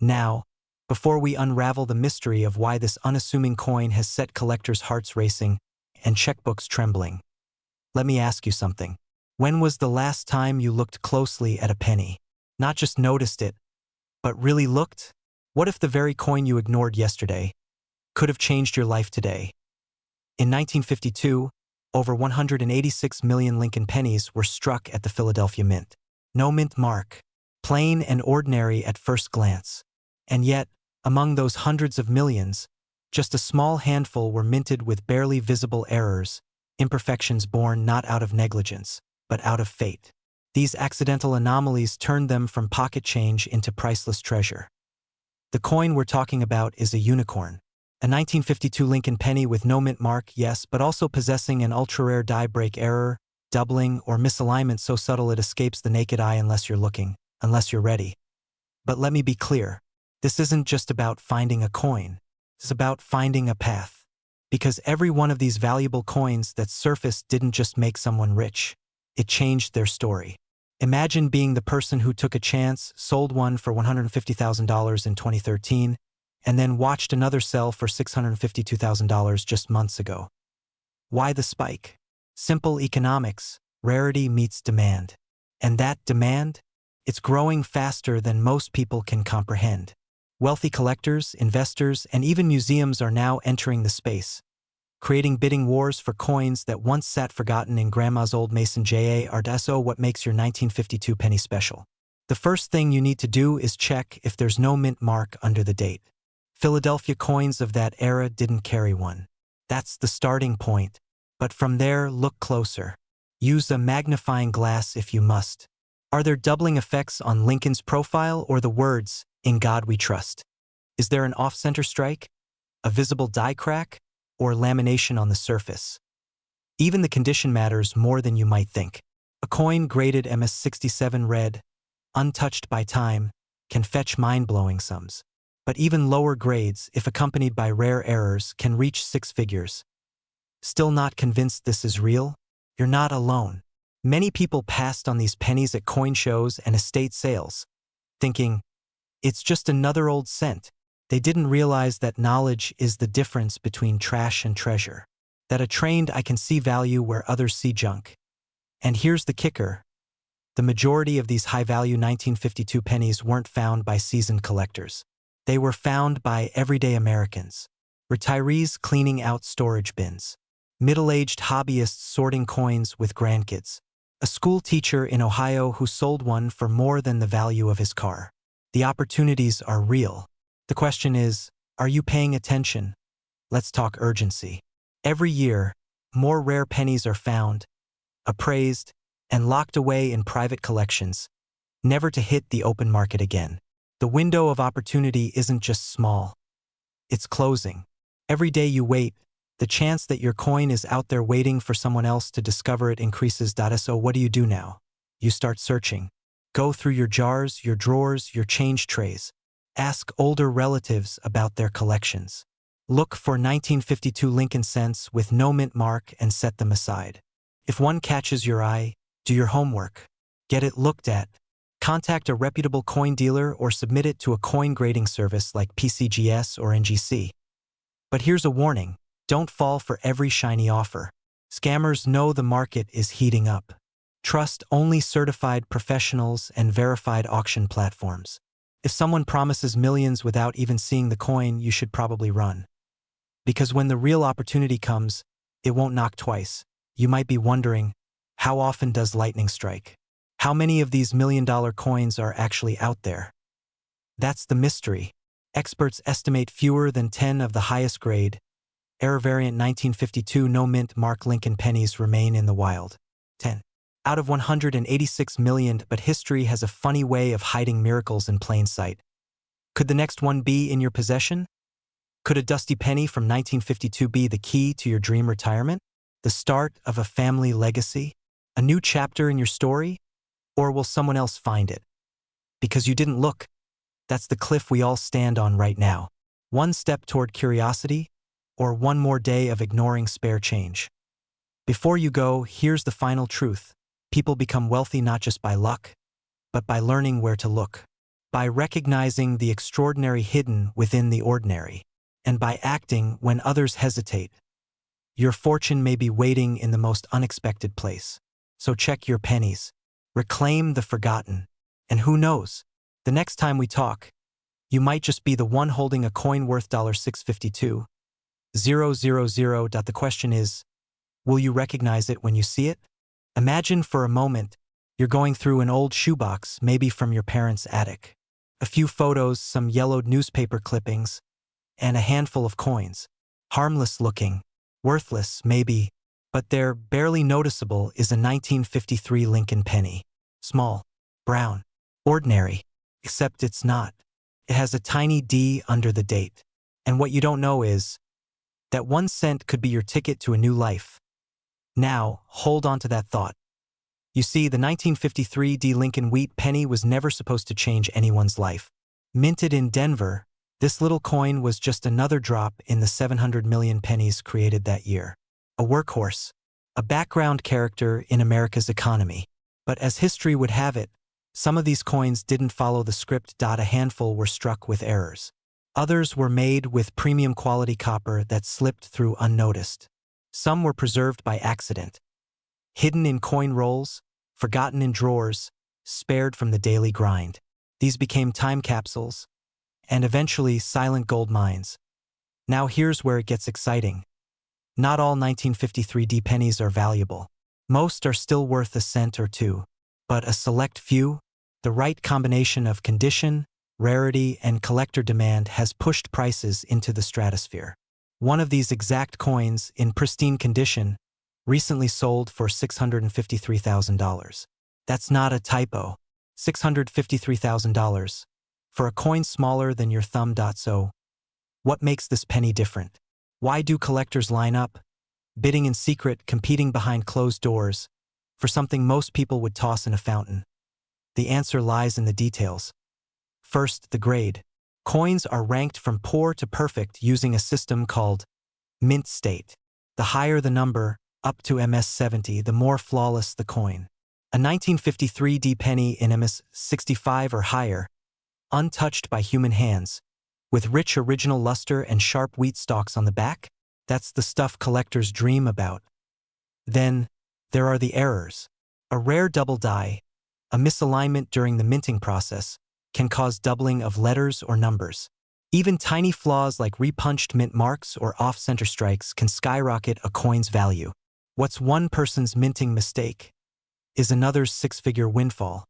Now, before we unravel the mystery of why this unassuming coin has set collectors' hearts racing and checkbooks trembling, let me ask you something. When was the last time you looked closely at a penny? Not just noticed it, but really looked? What if the very coin you ignored yesterday could have changed your life today? In 1952, over 186 million Lincoln pennies were struck at the Philadelphia Mint. No mint mark, plain and ordinary at first glance. And yet, among those hundreds of millions, just a small handful were minted with barely visible errors, imperfections born not out of negligence, but out of fate. These accidental anomalies turned them from pocket change into priceless treasure. The coin we're talking about is a unicorn. A 1952 Lincoln penny with no mint mark, yes, but also possessing an ultra-rare die break error, doubling, or misalignment so subtle it escapes the naked eye unless you're looking, unless you're ready. But let me be clear. This isn't just about finding a coin. It's about finding a path. Because every one of these valuable coins that surfaced didn't just make someone rich. It changed their story. Imagine being the person who took a chance, sold one for $150,000 in 2013, and then watched another sell for $652,000 just months ago. Why the spike? Simple economics. Rarity meets demand. And that demand? It's growing faster than most people can comprehend. Wealthy collectors, investors, and even museums are now entering the space, creating bidding wars for coins that once sat forgotten in Grandma's old mason jar. So what makes your 1952 penny special? The first thing you need to do is check if there's no mint mark under the date. Philadelphia coins of that era didn't carry one. That's the starting point. But from there, look closer. Use a magnifying glass if you must. Are there doubling effects on Lincoln's profile or the words, "In God We Trust"? Is there an off-center strike, a visible die crack, or lamination on the surface? Even the condition matters more than you might think. A coin graded MS67 red, untouched by time, can fetch mind-blowing sums. But even lower grades, if accompanied by rare errors, can reach six figures. Still not convinced this is real? You're not alone. Many people passed on these pennies at coin shows and estate sales, thinking, it's just another old cent. They didn't realize that knowledge is the difference between trash and treasure. That a trained eye can see value where others see junk. And here's the kicker. The majority of these high-value 1952 pennies weren't found by seasoned collectors. They were found by everyday Americans. Retirees cleaning out storage bins. Middle-aged hobbyists sorting coins with grandkids. A school teacher in Ohio who sold one for more than the value of his car. The opportunities are real. The question is, are you paying attention? Let's talk urgency. Every year, more rare pennies are found, appraised, and locked away in private collections, never to hit the open market again. The window of opportunity isn't just small. It's closing. Every day you wait, the chance that your coin is out there waiting for someone else to discover it increases. So what do you do now? You start searching. Go through your jars, your drawers, your change trays. Ask older relatives about their collections. Look for 1952 Lincoln cents with no mint mark and set them aside. If one catches your eye, do your homework. Get it looked at. Contact a reputable coin dealer or submit it to a coin grading service like PCGS or NGC. But here's a warning. Don't fall for every shiny offer. Scammers know the market is heating up. Trust only certified professionals and verified auction platforms. If someone promises millions without even seeing the coin, you should probably run. Because when the real opportunity comes, it won't knock twice. You might be wondering, how often does lightning strike? How many of these million-dollar coins are actually out there? That's the mystery. Experts estimate fewer than 10 of the highest grade, error variant 1952 no mint mark Lincoln pennies remain in the wild. 10 out of 186 million, but history has a funny way of hiding miracles in plain sight. Could the next one be in your possession? Could a dusty penny from 1952 be the key to your dream retirement? The start of a family legacy? A new chapter in your story? Or will someone else find it? Because you didn't look. That's the cliff we all stand on right now. One step toward curiosity, or one more day of ignoring spare change. Before you go, here's the final truth. People become wealthy not just by luck, but by learning where to look. By recognizing the extraordinary hidden within the ordinary. And by acting when others hesitate. Your fortune may be waiting in the most unexpected place. So check your pennies. Reclaim the forgotten. And who knows? The next time we talk, you might just be the one holding a coin worth $652,000. The question is, will you recognize it when you see it? Imagine for a moment, you're going through an old shoebox, maybe from your parents' attic. A few photos, some yellowed newspaper clippings, and a handful of coins. Harmless looking, worthless, maybe, but they're barely noticeable is a 1953 Lincoln penny. Small, brown, ordinary, except it's not. It has a tiny D under the date. And what you don't know is that 1 cent could be your ticket to a new life. Now, hold on to that thought. You see, the 1953 D Lincoln wheat penny was never supposed to change anyone's life. Minted in Denver, this little coin was just another drop in the 700 million pennies created that year. A workhorse, a background character in America's economy. But as history would have it, some of these coins didn't follow the script. A handful were struck with errors. Others were made with premium quality copper that slipped through unnoticed. Some were preserved by accident. Hidden in coin rolls, forgotten in drawers, spared from the daily grind. These became time capsules, and eventually silent gold mines. Now here's where it gets exciting. Not all 1953 D pennies are valuable. Most are still worth a cent or two. But a select few, the right combination of condition, rarity, and collector demand has pushed prices into the stratosphere. One of these exact coins, in pristine condition, recently sold for $653,000. That's not a typo. $653,000. For a coin smaller than your thumb. So, what makes this penny different? Why do collectors line up, bidding in secret, competing behind closed doors, for something most people would toss in a fountain? The answer lies in the details. First, the grade. Coins are ranked from poor to perfect using a system called mint state. The higher the number, up to MS-70, the more flawless the coin. A 1953 D penny in MS-65 or higher, untouched by human hands, with rich original luster and sharp wheat stalks on the back, that's the stuff collectors dream about. Then, there are the errors. A rare double die, a misalignment during the minting process, can cause doubling of letters or numbers. Even tiny flaws like repunched mint marks or off-center strikes can skyrocket a coin's value. What's one person's minting mistake is another's six-figure windfall.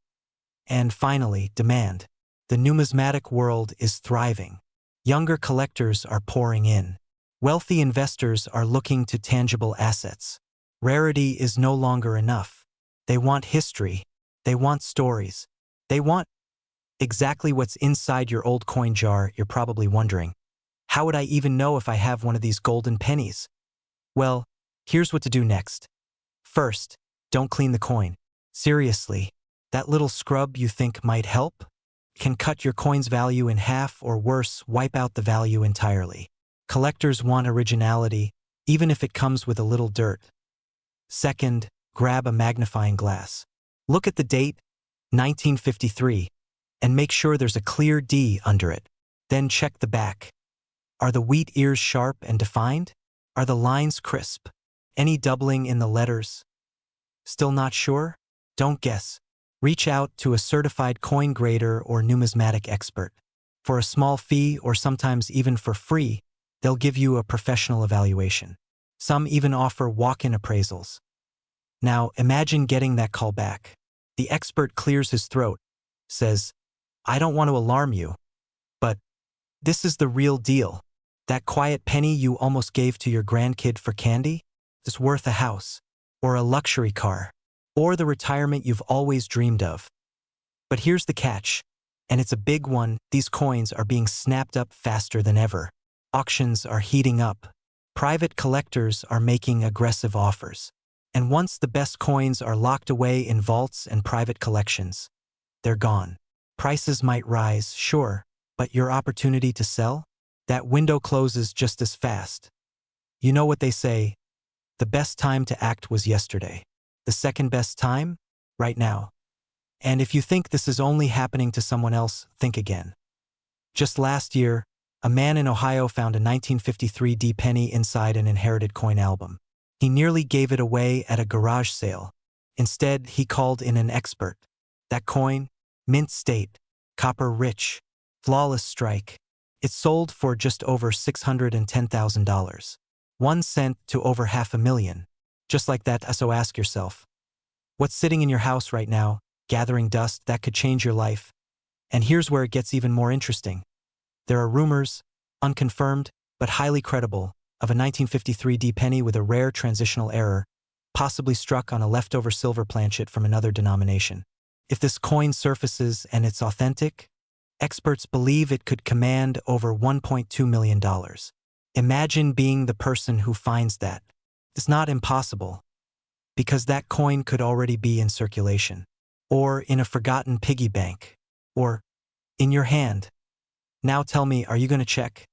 And finally, demand. The numismatic world is thriving. Younger collectors are pouring in. Wealthy investors are looking to tangible assets. Rarity is no longer enough. They want history. They want stories. They want exactly what's inside your old coin jar. You're probably wondering, how would I even know if I have one of these golden pennies? Well, here's what to do next. First, don't clean the coin. Seriously, that little scrub you think might help can cut your coin's value in half, or worse, wipe out the value entirely. Collectors want originality, even if it comes with a little dirt. Second, grab a magnifying glass. Look at the date, 1953, and make sure there's a clear D under it. Then check the back. Are the wheat ears sharp and defined? Are the lines crisp? Any doubling in the letters? Still not sure? Don't guess. Reach out to a certified coin grader or numismatic expert. For a small fee, or sometimes even for free, they'll give you a professional evaluation. Some even offer walk-in appraisals. Now, imagine getting that call back. The expert clears his throat, says, "I don't want to alarm you, but this is the real deal. That quiet penny you almost gave to your grandkid for candy is worth a house, or a luxury car, or the retirement you've always dreamed of." But here's the catch, and it's a big one. These coins are being snapped up faster than ever. Auctions are heating up. Private collectors are making aggressive offers. And once the best coins are locked away in vaults and private collections, they're gone. Prices might rise, sure, but your opportunity to sell? That window closes just as fast. You know what they say, the best time to act was yesterday. The second best time? Right now. And if you think this is only happening to someone else, think again. Just last year, a man in Ohio found a 1953 D penny inside an inherited coin album. He nearly gave it away at a garage sale. Instead, he called in an expert. That coin? Mint state, copper rich, flawless strike. It sold for just over $610,000. 1 cent to over $500,000. Just like that. So ask yourself, what's sitting in your house right now, gathering dust that could change your life? And here's where it gets even more interesting. There are rumors, unconfirmed, but highly credible, of a 1953 D penny with a rare transitional error, possibly struck on a leftover silver planchet from another denomination. If this coin surfaces and it's authentic, experts believe it could command over $1.2 million. Imagine being the person who finds that. It's not impossible, because that coin could already be in circulation, or in a forgotten piggy bank, or in your hand. Now tell me, are you going to check?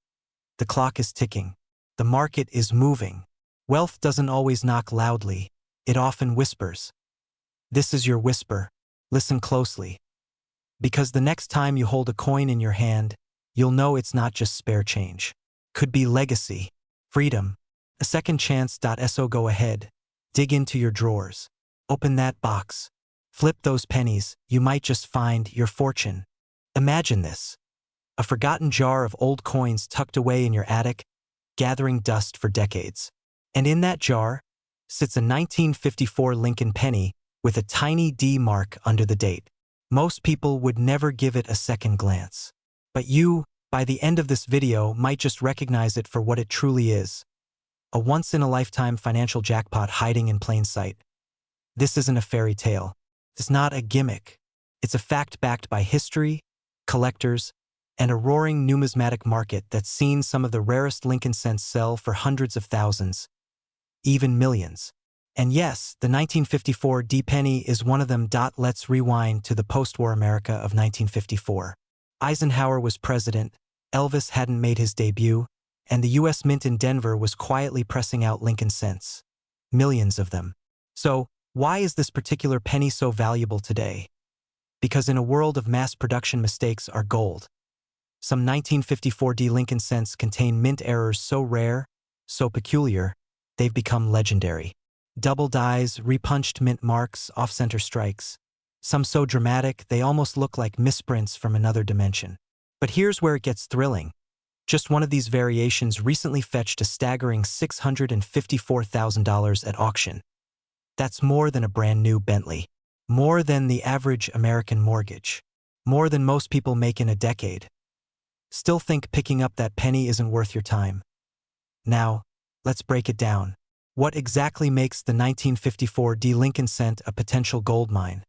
The clock is ticking. The market is moving. Wealth doesn't always knock loudly. It often whispers. This is your whisper. Listen closely. Because the next time you hold a coin in your hand, you'll know it's not just spare change. Could be legacy, freedom, a second chance. So go ahead. Dig into your drawers. Open that box. Flip those pennies, you might just find your fortune. Imagine this. A forgotten jar of old coins tucked away in your attic, gathering dust for decades. And in that jar sits a 1954 Lincoln penny with a tiny D mark under the date. Most people would never give it a second glance. But you, by the end of this video, might just recognize it for what it truly is. A once-in-a-lifetime financial jackpot hiding in plain sight. This isn't a fairy tale. It's not a gimmick. It's a fact backed by history, collectors, and a roaring numismatic market that's seen some of the rarest Lincoln cents sell for hundreds of thousands, even millions. And yes, the 1954 D penny is one of them. Let's rewind to the post-war America of 1954. Eisenhower was president, Elvis hadn't made his debut, and the U.S. Mint in Denver was quietly pressing out Lincoln cents. Millions of them. So, why is this particular penny so valuable today? Because in a world of mass production, mistakes are gold. Some 1954 D Lincoln cents contain mint errors so rare, so peculiar, they've become legendary. Double dies, repunched mint marks, off-center strikes. Some so dramatic, they almost look like misprints from another dimension. But here's where it gets thrilling. Just one of these variations recently fetched a staggering $654,000 at auction. That's more than a brand new Bentley. More than the average American mortgage. More than most people make in a decade. Still think picking up that penny isn't worth your time? Now, let's break it down. What exactly makes the 1954 D Lincoln cent a potential gold mine?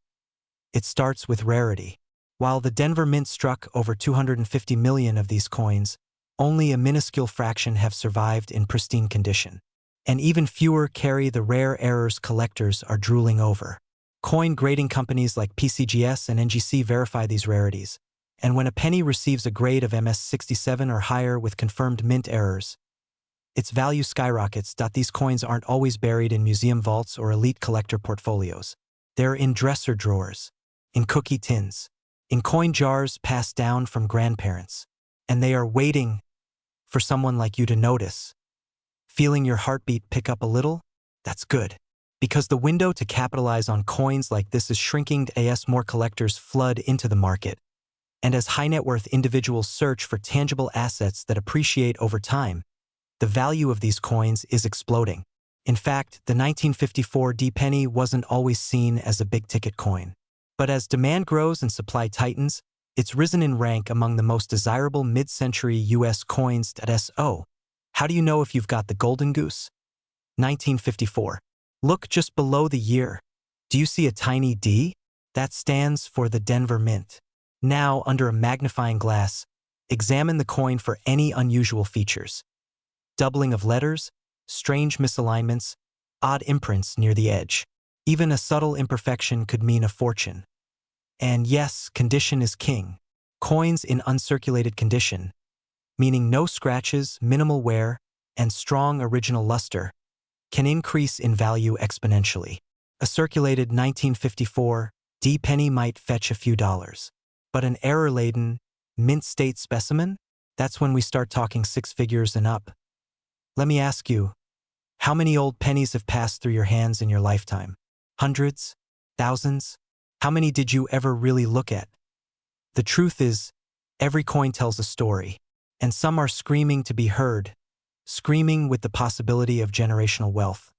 It starts with rarity. While the Denver Mint struck over 250 million of these coins, only a minuscule fraction have survived in pristine condition. And even fewer carry the rare errors collectors are drooling over. Coin grading companies like PCGS and NGC verify these rarities. And when a penny receives a grade of MS67 or higher with confirmed mint errors, its value skyrockets. These coins aren't always buried in museum vaults or elite collector portfolios. They're in dresser drawers, in cookie tins, in coin jars passed down from grandparents. And they are waiting for someone like you to notice. Feeling your heartbeat pick up a little? That's good. Because the window to capitalize on coins like this is shrinking as more collectors flood into the market. And as high-net-worth individuals search for tangible assets that appreciate over time, the value of these coins is exploding. In fact, the 1954 D penny wasn't always seen as a big-ticket coin. But as demand grows and supply tightens, it's risen in rank among the most desirable mid-century U.S. coins. So, how do you know if you've got the golden goose? 1954. Look just below the year. Do you see a tiny D? That stands for the Denver Mint. Now, under a magnifying glass, examine the coin for any unusual features. Doubling of letters, strange misalignments, odd imprints near the edge. Even a subtle imperfection could mean a fortune. And yes, condition is king. Coins in uncirculated condition, meaning no scratches, minimal wear, and strong original luster, can increase in value exponentially. A circulated 1954 D penny might fetch a few dollars. But an error-laden, mint-state specimen? That's when we start talking six figures and up. Let me ask you, how many old pennies have passed through your hands in your lifetime? Hundreds? Thousands? How many did you ever really look at? The truth is, every coin tells a story, and some are screaming to be heard, screaming with the possibility of generational wealth.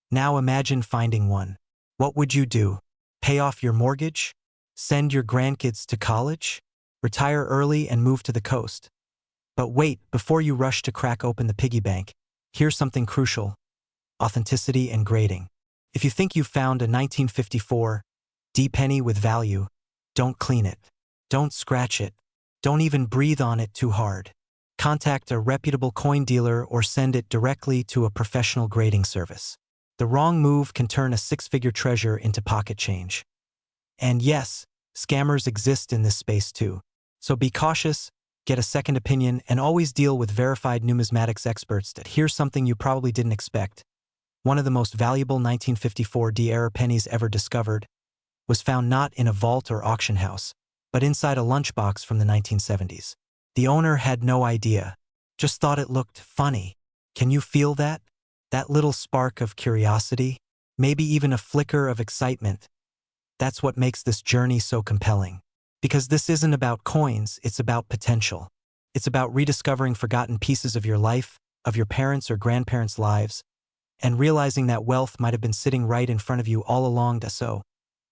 Now imagine finding one. What would you do? Pay off your mortgage? Send your grandkids to college? Retire early and move to the coast? But wait, before you rush to crack open the piggy bank, here's something crucial: authenticity and grading. If you think you've found a 1954 D penny with value, don't clean it. Don't scratch it. Don't even breathe on it too hard. Contact a reputable coin dealer or send it directly to a professional grading service. The wrong move can turn a six-figure treasure into pocket change. And yes, scammers exist in this space too. So be cautious, get a second opinion, and always deal with verified numismatics experts. Here's something you probably didn't expect. One of the most valuable 1954 D-era pennies ever discovered was found not in a vault or auction house, but inside a lunchbox from the 1970s. The owner had no idea, just thought it looked funny. Can you feel that? That little spark of curiosity? Maybe even a flicker of excitement. That's what makes this journey so compelling. Because this isn't about coins, it's about potential. It's about rediscovering forgotten pieces of your life, of your parents' or grandparents' lives, and realizing that wealth might have been sitting right in front of you all along. So,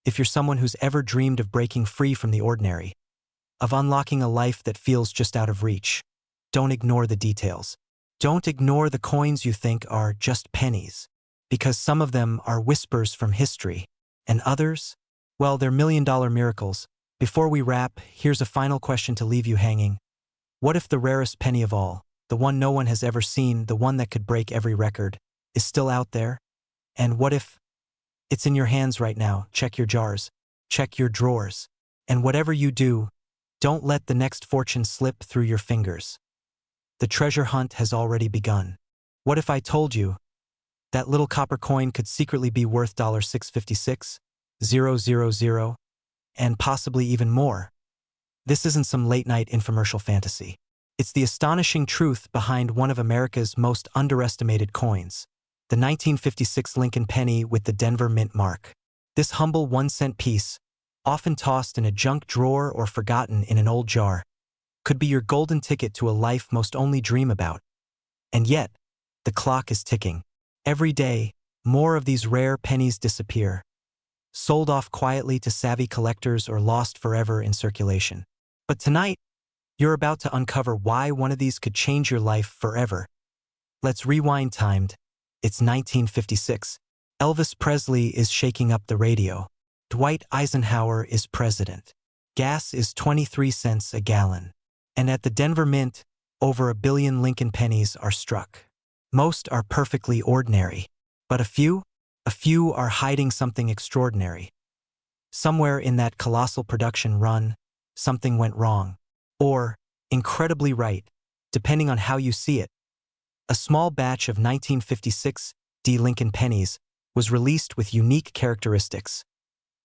if you're someone who's ever dreamed of breaking free from the ordinary, of unlocking a life that feels just out of reach, don't ignore the details. Don't ignore the coins you think are just pennies, because some of them are whispers from history, and others, well, they're million-dollar miracles. Before we wrap, here's a final question to leave you hanging. What if the rarest penny of all, the one no one has ever seen, the one that could break every record, is still out there? And what if it's in your hands right now? Check your jars, check your drawers, and whatever you do, don't let the next fortune slip through your fingers. The treasure hunt has already begun. What if I told you that little copper coin could secretly be worth $656,000, and possibly even more? This isn't some late-night infomercial fantasy. It's the astonishing truth behind one of America's most underestimated coins, the 1956 Lincoln penny with the Denver Mint mark. This humble 1-cent piece, often tossed in a junk drawer or forgotten in an old jar, could be your golden ticket to a life most only dream about. And yet, the clock is ticking. Every day, more of these rare pennies disappear, sold off quietly to savvy collectors or lost forever in circulation. But tonight, you're about to uncover why one of these could change your life forever. Let's rewind timed. It's 1956. Elvis Presley is shaking up the radio. Dwight Eisenhower is president. Gas is 23 cents a gallon. And at the Denver Mint, over 1 billion Lincoln pennies are struck. Most are perfectly ordinary, but a few are hiding something extraordinary. Somewhere in that colossal production run, something went wrong. Or, incredibly right, depending on how you see it. A small batch of 1956 D. Lincoln pennies was released with unique characteristics.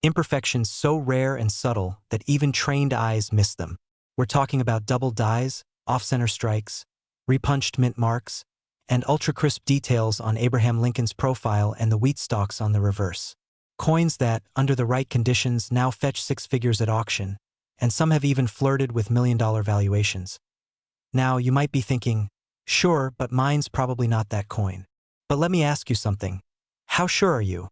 Imperfections so rare and subtle that even trained eyes missed them. We're talking about double dies, off-center strikes, repunched mint marks, and ultra-crisp details on Abraham Lincoln's profile and the wheat stalks on the reverse. Coins that, under the right conditions, now fetch 6 figures at auction, and some have even flirted with million-dollar valuations. Now, you might be thinking, sure, but mine's probably not that coin. But let me ask you something. How sure are you?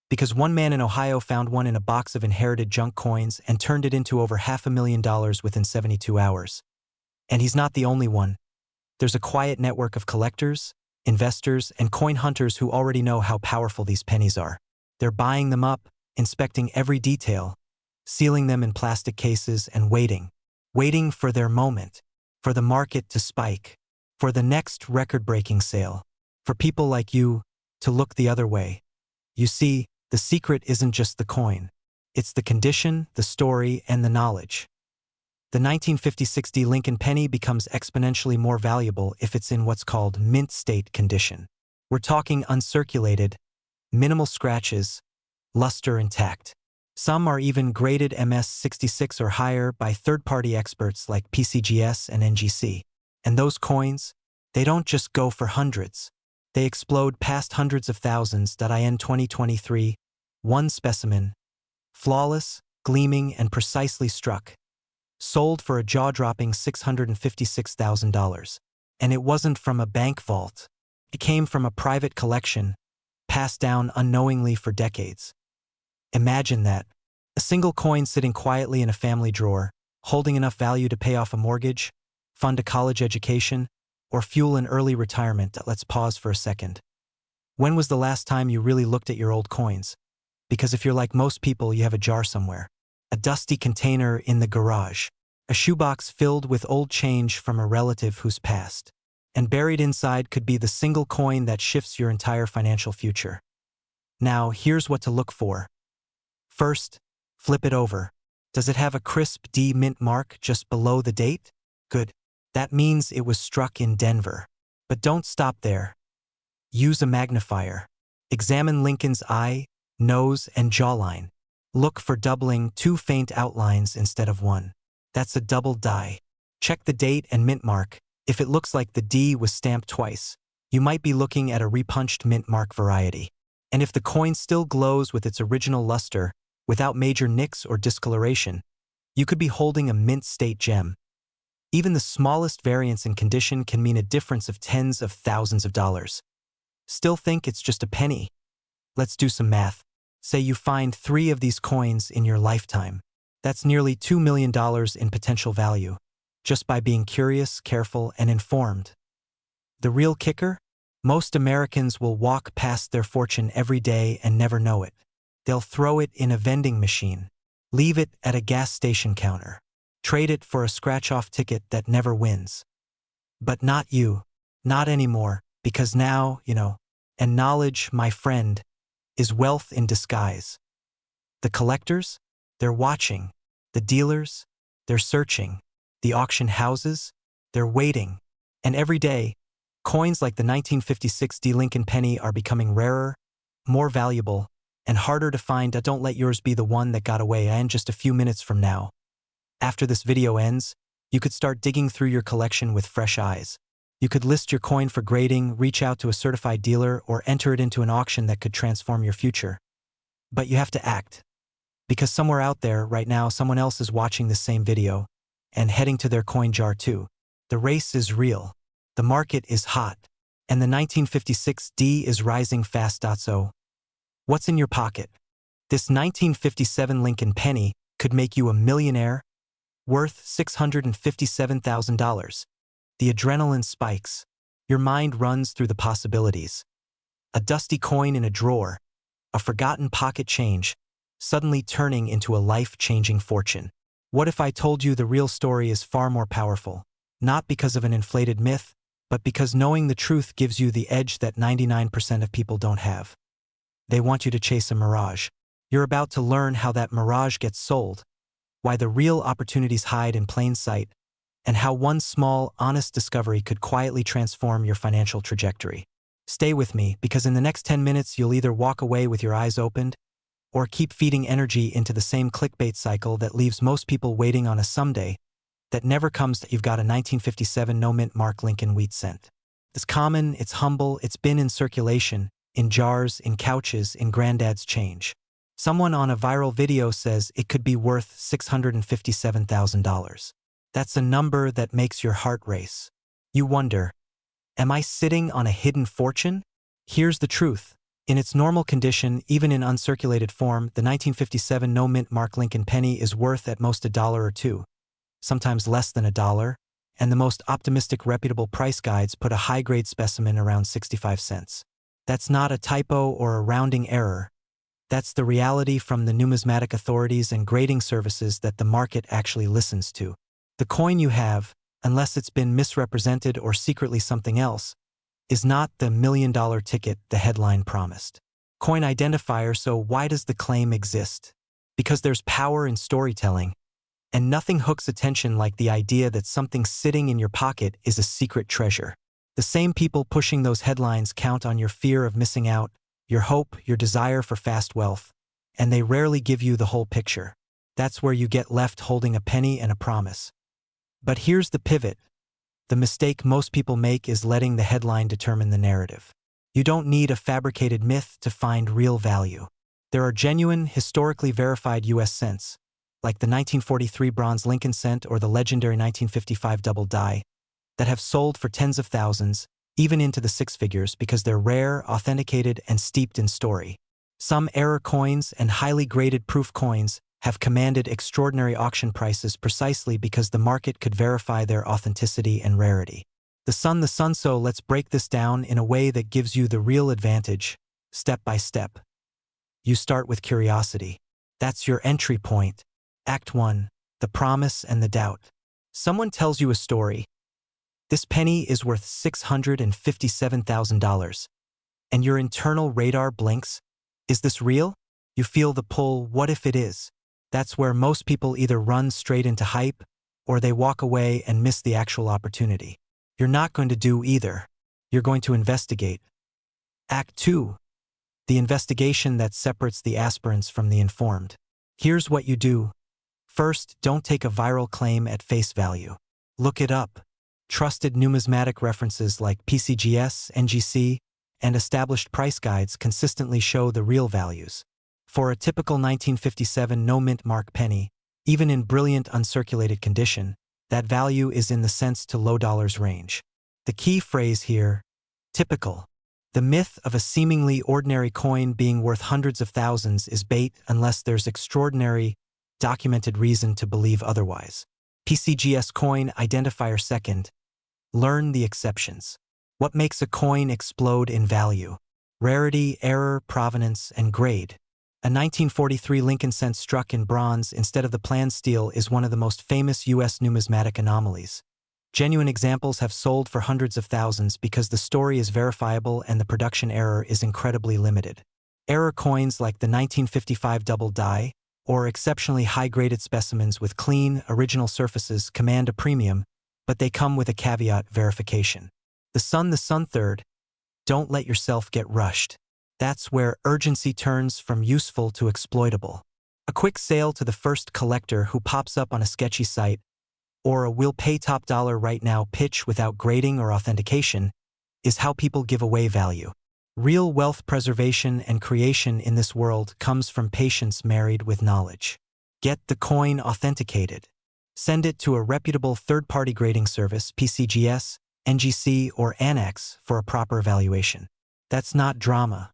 Because one man in Ohio found one in a box of inherited junk coins and turned it into over $500,000 within 72 hours. And he's not the only one. There's a quiet network of collectors, investors, and coin hunters who already know how powerful these pennies are. They're buying them up, inspecting every detail, sealing them in plastic cases, and waiting for their moment, for the market to spike, for the next record-breaking sale, for people like you to look the other way. You see, the secret isn't just the coin. It's the condition, the story, and the knowledge. The 1956 D. Lincoln penny becomes exponentially more valuable if it's in what's called mint state condition. We're talking uncirculated, minimal scratches, luster intact. Some are even graded MS-66 or higher by third-party experts like PCGS and NGC. And those coins, they don't just go for hundreds. They explode past hundreds of thousands. In 2023, one specimen, flawless, gleaming, and precisely struck, sold for a jaw-dropping $656,000. And it wasn't from a bank vault. It came from a private collection, passed down unknowingly for decades. Imagine that. A single coin sitting quietly in a family drawer, holding enough value to pay off a mortgage, fund a college education, or fuel an early retirement. Let's pause for a second. When was the last time you really looked at your old coins? Because if you're like most people, you have a jar somewhere. A dusty container in the garage. A shoebox filled with old change from a relative who's passed. And buried inside could be the single coin that shifts your entire financial future. Now, here's what to look for. First, flip it over. Does it have a crisp D mint mark just below the date? Good. That means it was struck in Denver. But don't stop there. Use a magnifier. Examine Lincoln's eye, nose, and jawline. Look for doubling, 2 faint outlines instead of 1. That's a double die. Check the date and mint mark. If it looks like the D was stamped twice, you might be looking at a repunched mint mark variety. And if the coin still glows with its original luster, without major nicks or discoloration, you could be holding a mint-state gem. Even the smallest variance in condition can mean a difference of tens of thousands of dollars. Still think it's just a penny? Let's do some math. Say you find 3 of these coins in your lifetime. That's nearly $2 million in potential value, just by being curious, careful, and informed. The real kicker? Most Americans will walk past their fortune every day and never know it. They'll throw it in a vending machine, leave it at a gas station counter, trade it for a scratch-off ticket that never wins. But not you. Not anymore, because now, and knowledge, my friend, is wealth in disguise. The collectors? They're watching. The dealers? They're searching. The auction houses? They're waiting. And every day, coins like the 1956 D Lincoln penny are becoming rarer, more valuable, and harder to find. Don't let yours be the one that got away. And just a few minutes from now, after this video ends, you could start digging through your collection with fresh eyes. You could list your coin for grading, reach out to a certified dealer, or enter it into an auction that could transform your future. But you have to act. Because somewhere out there, right now, someone else is watching the same video and heading to their coin jar too. The race is real. The market is hot. And the 1956 D is rising fast. So, what's in your pocket? This 1957 Lincoln penny could make you a millionaire, worth $657,000. The adrenaline spikes. Your mind runs through the possibilities. A dusty coin in a drawer, a forgotten pocket change, suddenly turning into a life-changing fortune. What if I told you the real story is far more powerful? Not because of an inflated myth, but because knowing the truth gives you the edge that 99% of people don't have. They want you to chase a mirage. You're about to learn how that mirage gets sold, why the real opportunities hide in plain sight, and how one small, honest discovery could quietly transform your financial trajectory. Stay with me, because in the next 10 minutes you'll either walk away with your eyes opened or keep feeding energy into the same clickbait cycle that leaves most people waiting on a someday that never comes. That you've got a 1957 no-mint mark Lincoln wheat cent. It's common, it's humble, it's been in circulation, in jars, in couches, in granddad's change. Someone on a viral video says it could be worth $657,000. That's a number that makes your heart race. You wonder, am I sitting on a hidden fortune? Here's the truth. In its normal condition, even in uncirculated form, the 1957 no-mint mark Lincoln penny is worth at most $1 or $2, sometimes less than $1, and the most optimistic reputable price guides put a high-grade specimen around 65 cents. That's not a typo or a rounding error. That's the reality from the numismatic authorities and grading services that the market actually listens to. The coin you have, unless it's been misrepresented or secretly something else, is not the million-dollar ticket the headline promised. Coin identifier. So why does the claim exist? Because there's power in storytelling, and nothing hooks attention like the idea that something sitting in your pocket is a secret treasure. The same people pushing those headlines count on your fear of missing out, your hope, your desire for fast wealth, and they rarely give you the whole picture. That's where you get left holding a penny and a promise. But here's the pivot. The mistake most people make is letting the headline determine the narrative. You don't need a fabricated myth to find real value. There are genuine, historically verified U.S. cents, like the 1943 bronze Lincoln cent or the legendary 1955 double die, that have sold for tens of thousands, even into the six figures, because they're rare, authenticated, and steeped in story. Some error coins and highly graded proof coins have commanded extraordinary auction prices precisely because the market could verify their authenticity and rarity. The sun. So let's break this down in a way that gives you the real advantage, step by step. You start with curiosity. That's your entry point. Act 1, the promise and the doubt. Someone tells you a story. This penny is worth $657,000. And your internal radar blinks. Is this real? You feel the pull. What if it is? That's where most people either run straight into hype or they walk away and miss the actual opportunity. You're not going to do either. You're going to investigate. Act 2, the investigation that separates the aspirants from the informed. Here's what you do. First, don't take a viral claim at face value. Look it up. Trusted numismatic references like PCGS, NGC, and established price guides consistently show the real values. For a typical 1957 no-mint mark penny, even in brilliant uncirculated condition, that value is in the cents to low dollars range. The key phrase here, typical. The myth of a seemingly ordinary coin being worth hundreds of thousands is bait unless there's extraordinary, documented reason to believe otherwise. PCGS coin identifier second. Learn the exceptions. What makes a coin explode in value? Rarity, error, provenance, and grade. A 1943 Lincoln cent struck in bronze instead of the planned steel is one of the most famous U.S. numismatic anomalies. Genuine examples have sold for hundreds of thousands because the story is verifiable and the production error is incredibly limited. Error coins like the 1955 double die, or exceptionally high-graded specimens with clean, original surfaces command a premium, but they come with a caveat: verification. The sun third. Don't let yourself get rushed. That's where urgency turns from useful to exploitable. A quick sale to the first collector who pops up on a sketchy site, or a "we'll pay top dollar right now" pitch without grading or authentication, is how people give away value. Real wealth preservation and creation in this world comes from patience married with knowledge. Get the coin authenticated. Send it to a reputable third-party grading service, PCGS, NGC, or Annex, for a proper evaluation. That's not drama.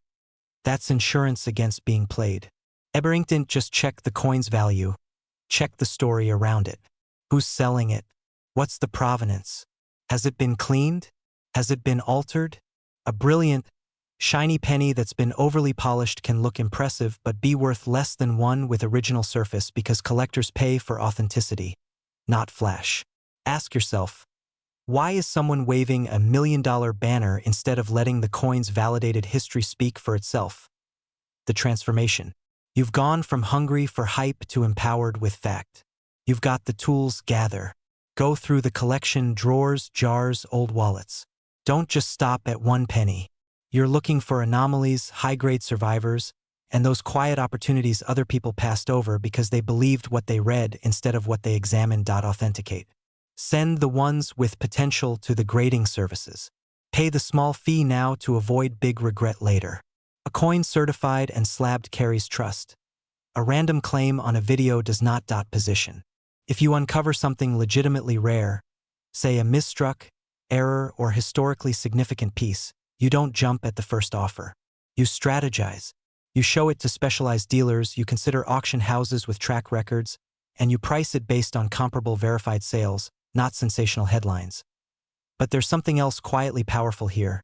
That's insurance against being played. Ebering didn't just check the coin's value. Check the story around it. Who's selling it? What's the provenance? Has it been cleaned? Has it been altered? A brilliant, shiny penny that's been overly polished can look impressive but be worth less than one with original surface because collectors pay for authenticity, not flash. Ask yourself, why is someone waving a $1 million banner instead of letting the coin's validated history speak for itself? The transformation. You've gone from hungry for hype to empowered with fact. You've got the tools. Gather. Go through the collection: drawers, jars, old wallets. Don't just stop at one penny. You're looking for anomalies, high-grade survivors, and those quiet opportunities other people passed over because they believed what they read instead of what they examined. Authenticate. Send the ones with potential to the grading services. Pay the small fee now to avoid big regret later. A coin certified and slabbed carries trust. A random claim on a video does not. Position. If you uncover something legitimately rare, say a misstruck, error, or historically significant piece, you don't jump at the first offer. You strategize. You show it to specialized dealers, you consider auction houses with track records, and you price it based on comparable verified sales, not sensational headlines. But there's something else quietly powerful here.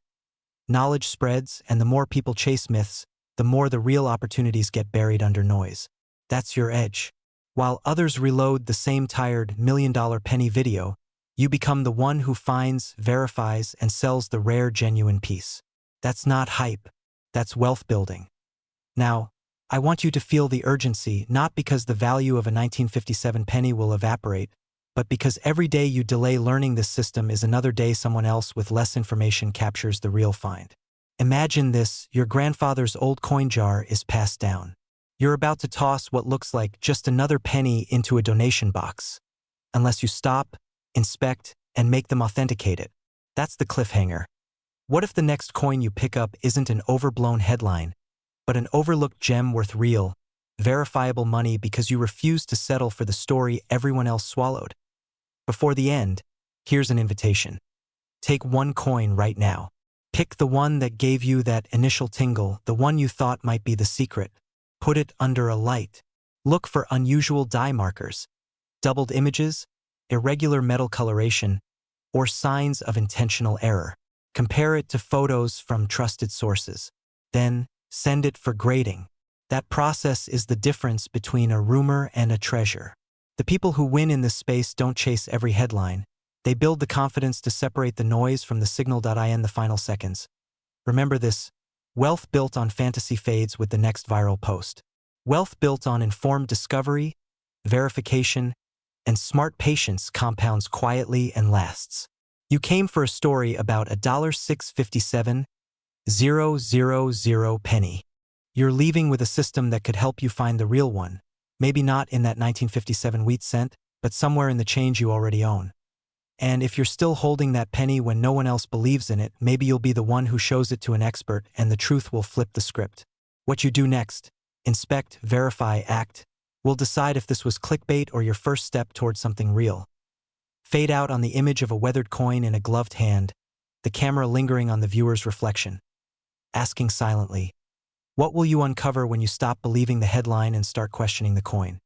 Knowledge spreads, and the more people chase myths, the more the real opportunities get buried under noise. That's your edge. While others reload the same tired $1 million penny video, you become the one who finds, verifies, and sells the rare, genuine piece. That's not hype. That's wealth building. Now, I want you to feel the urgency, not because the value of a 1957 penny will evaporate, but because every day you delay learning this system is another day someone else with less information captures the real find. Imagine this: your grandfather's old coin jar is passed down. You're about to toss what looks like just another penny into a donation box. Unless you stop, inspect, and make them authenticate it. That's the cliffhanger. What if the next coin you pick up isn't an overblown headline, but an overlooked gem worth real, verifiable money because you refuse to settle for the story everyone else swallowed? Before the end, here's an invitation. Take one coin right now. Pick the one that gave you that initial tingle, the one you thought might be the secret. Put it under a light. Look for unusual die markers, doubled images, irregular metal coloration, or signs of intentional error. Compare it to photos from trusted sources. Then, send it for grading. That process is the difference between a rumor and a treasure. The people who win in this space don't chase every headline. They build the confidence to separate the noise from the signal. In the final seconds. Remember this: wealth built on fantasy fades with the next viral post. Wealth built on informed discovery, verification, and smart patience compounds quietly and lasts. You came for a story about a $657,000 penny. You're leaving with a system that could help you find the real one. Maybe not in that 1957 wheat cent, but somewhere in the change you already own. And if you're still holding that penny when no one else believes in it, maybe you'll be the one who shows it to an expert and the truth will flip the script. What you do next? Inspect, verify, act. We'll decide if this was clickbait or your first step towards something real. Fade out on the image of a weathered coin in a gloved hand, the camera lingering on the viewer's reflection. Asking silently, what will you uncover when you stop believing the headline and start questioning the coin?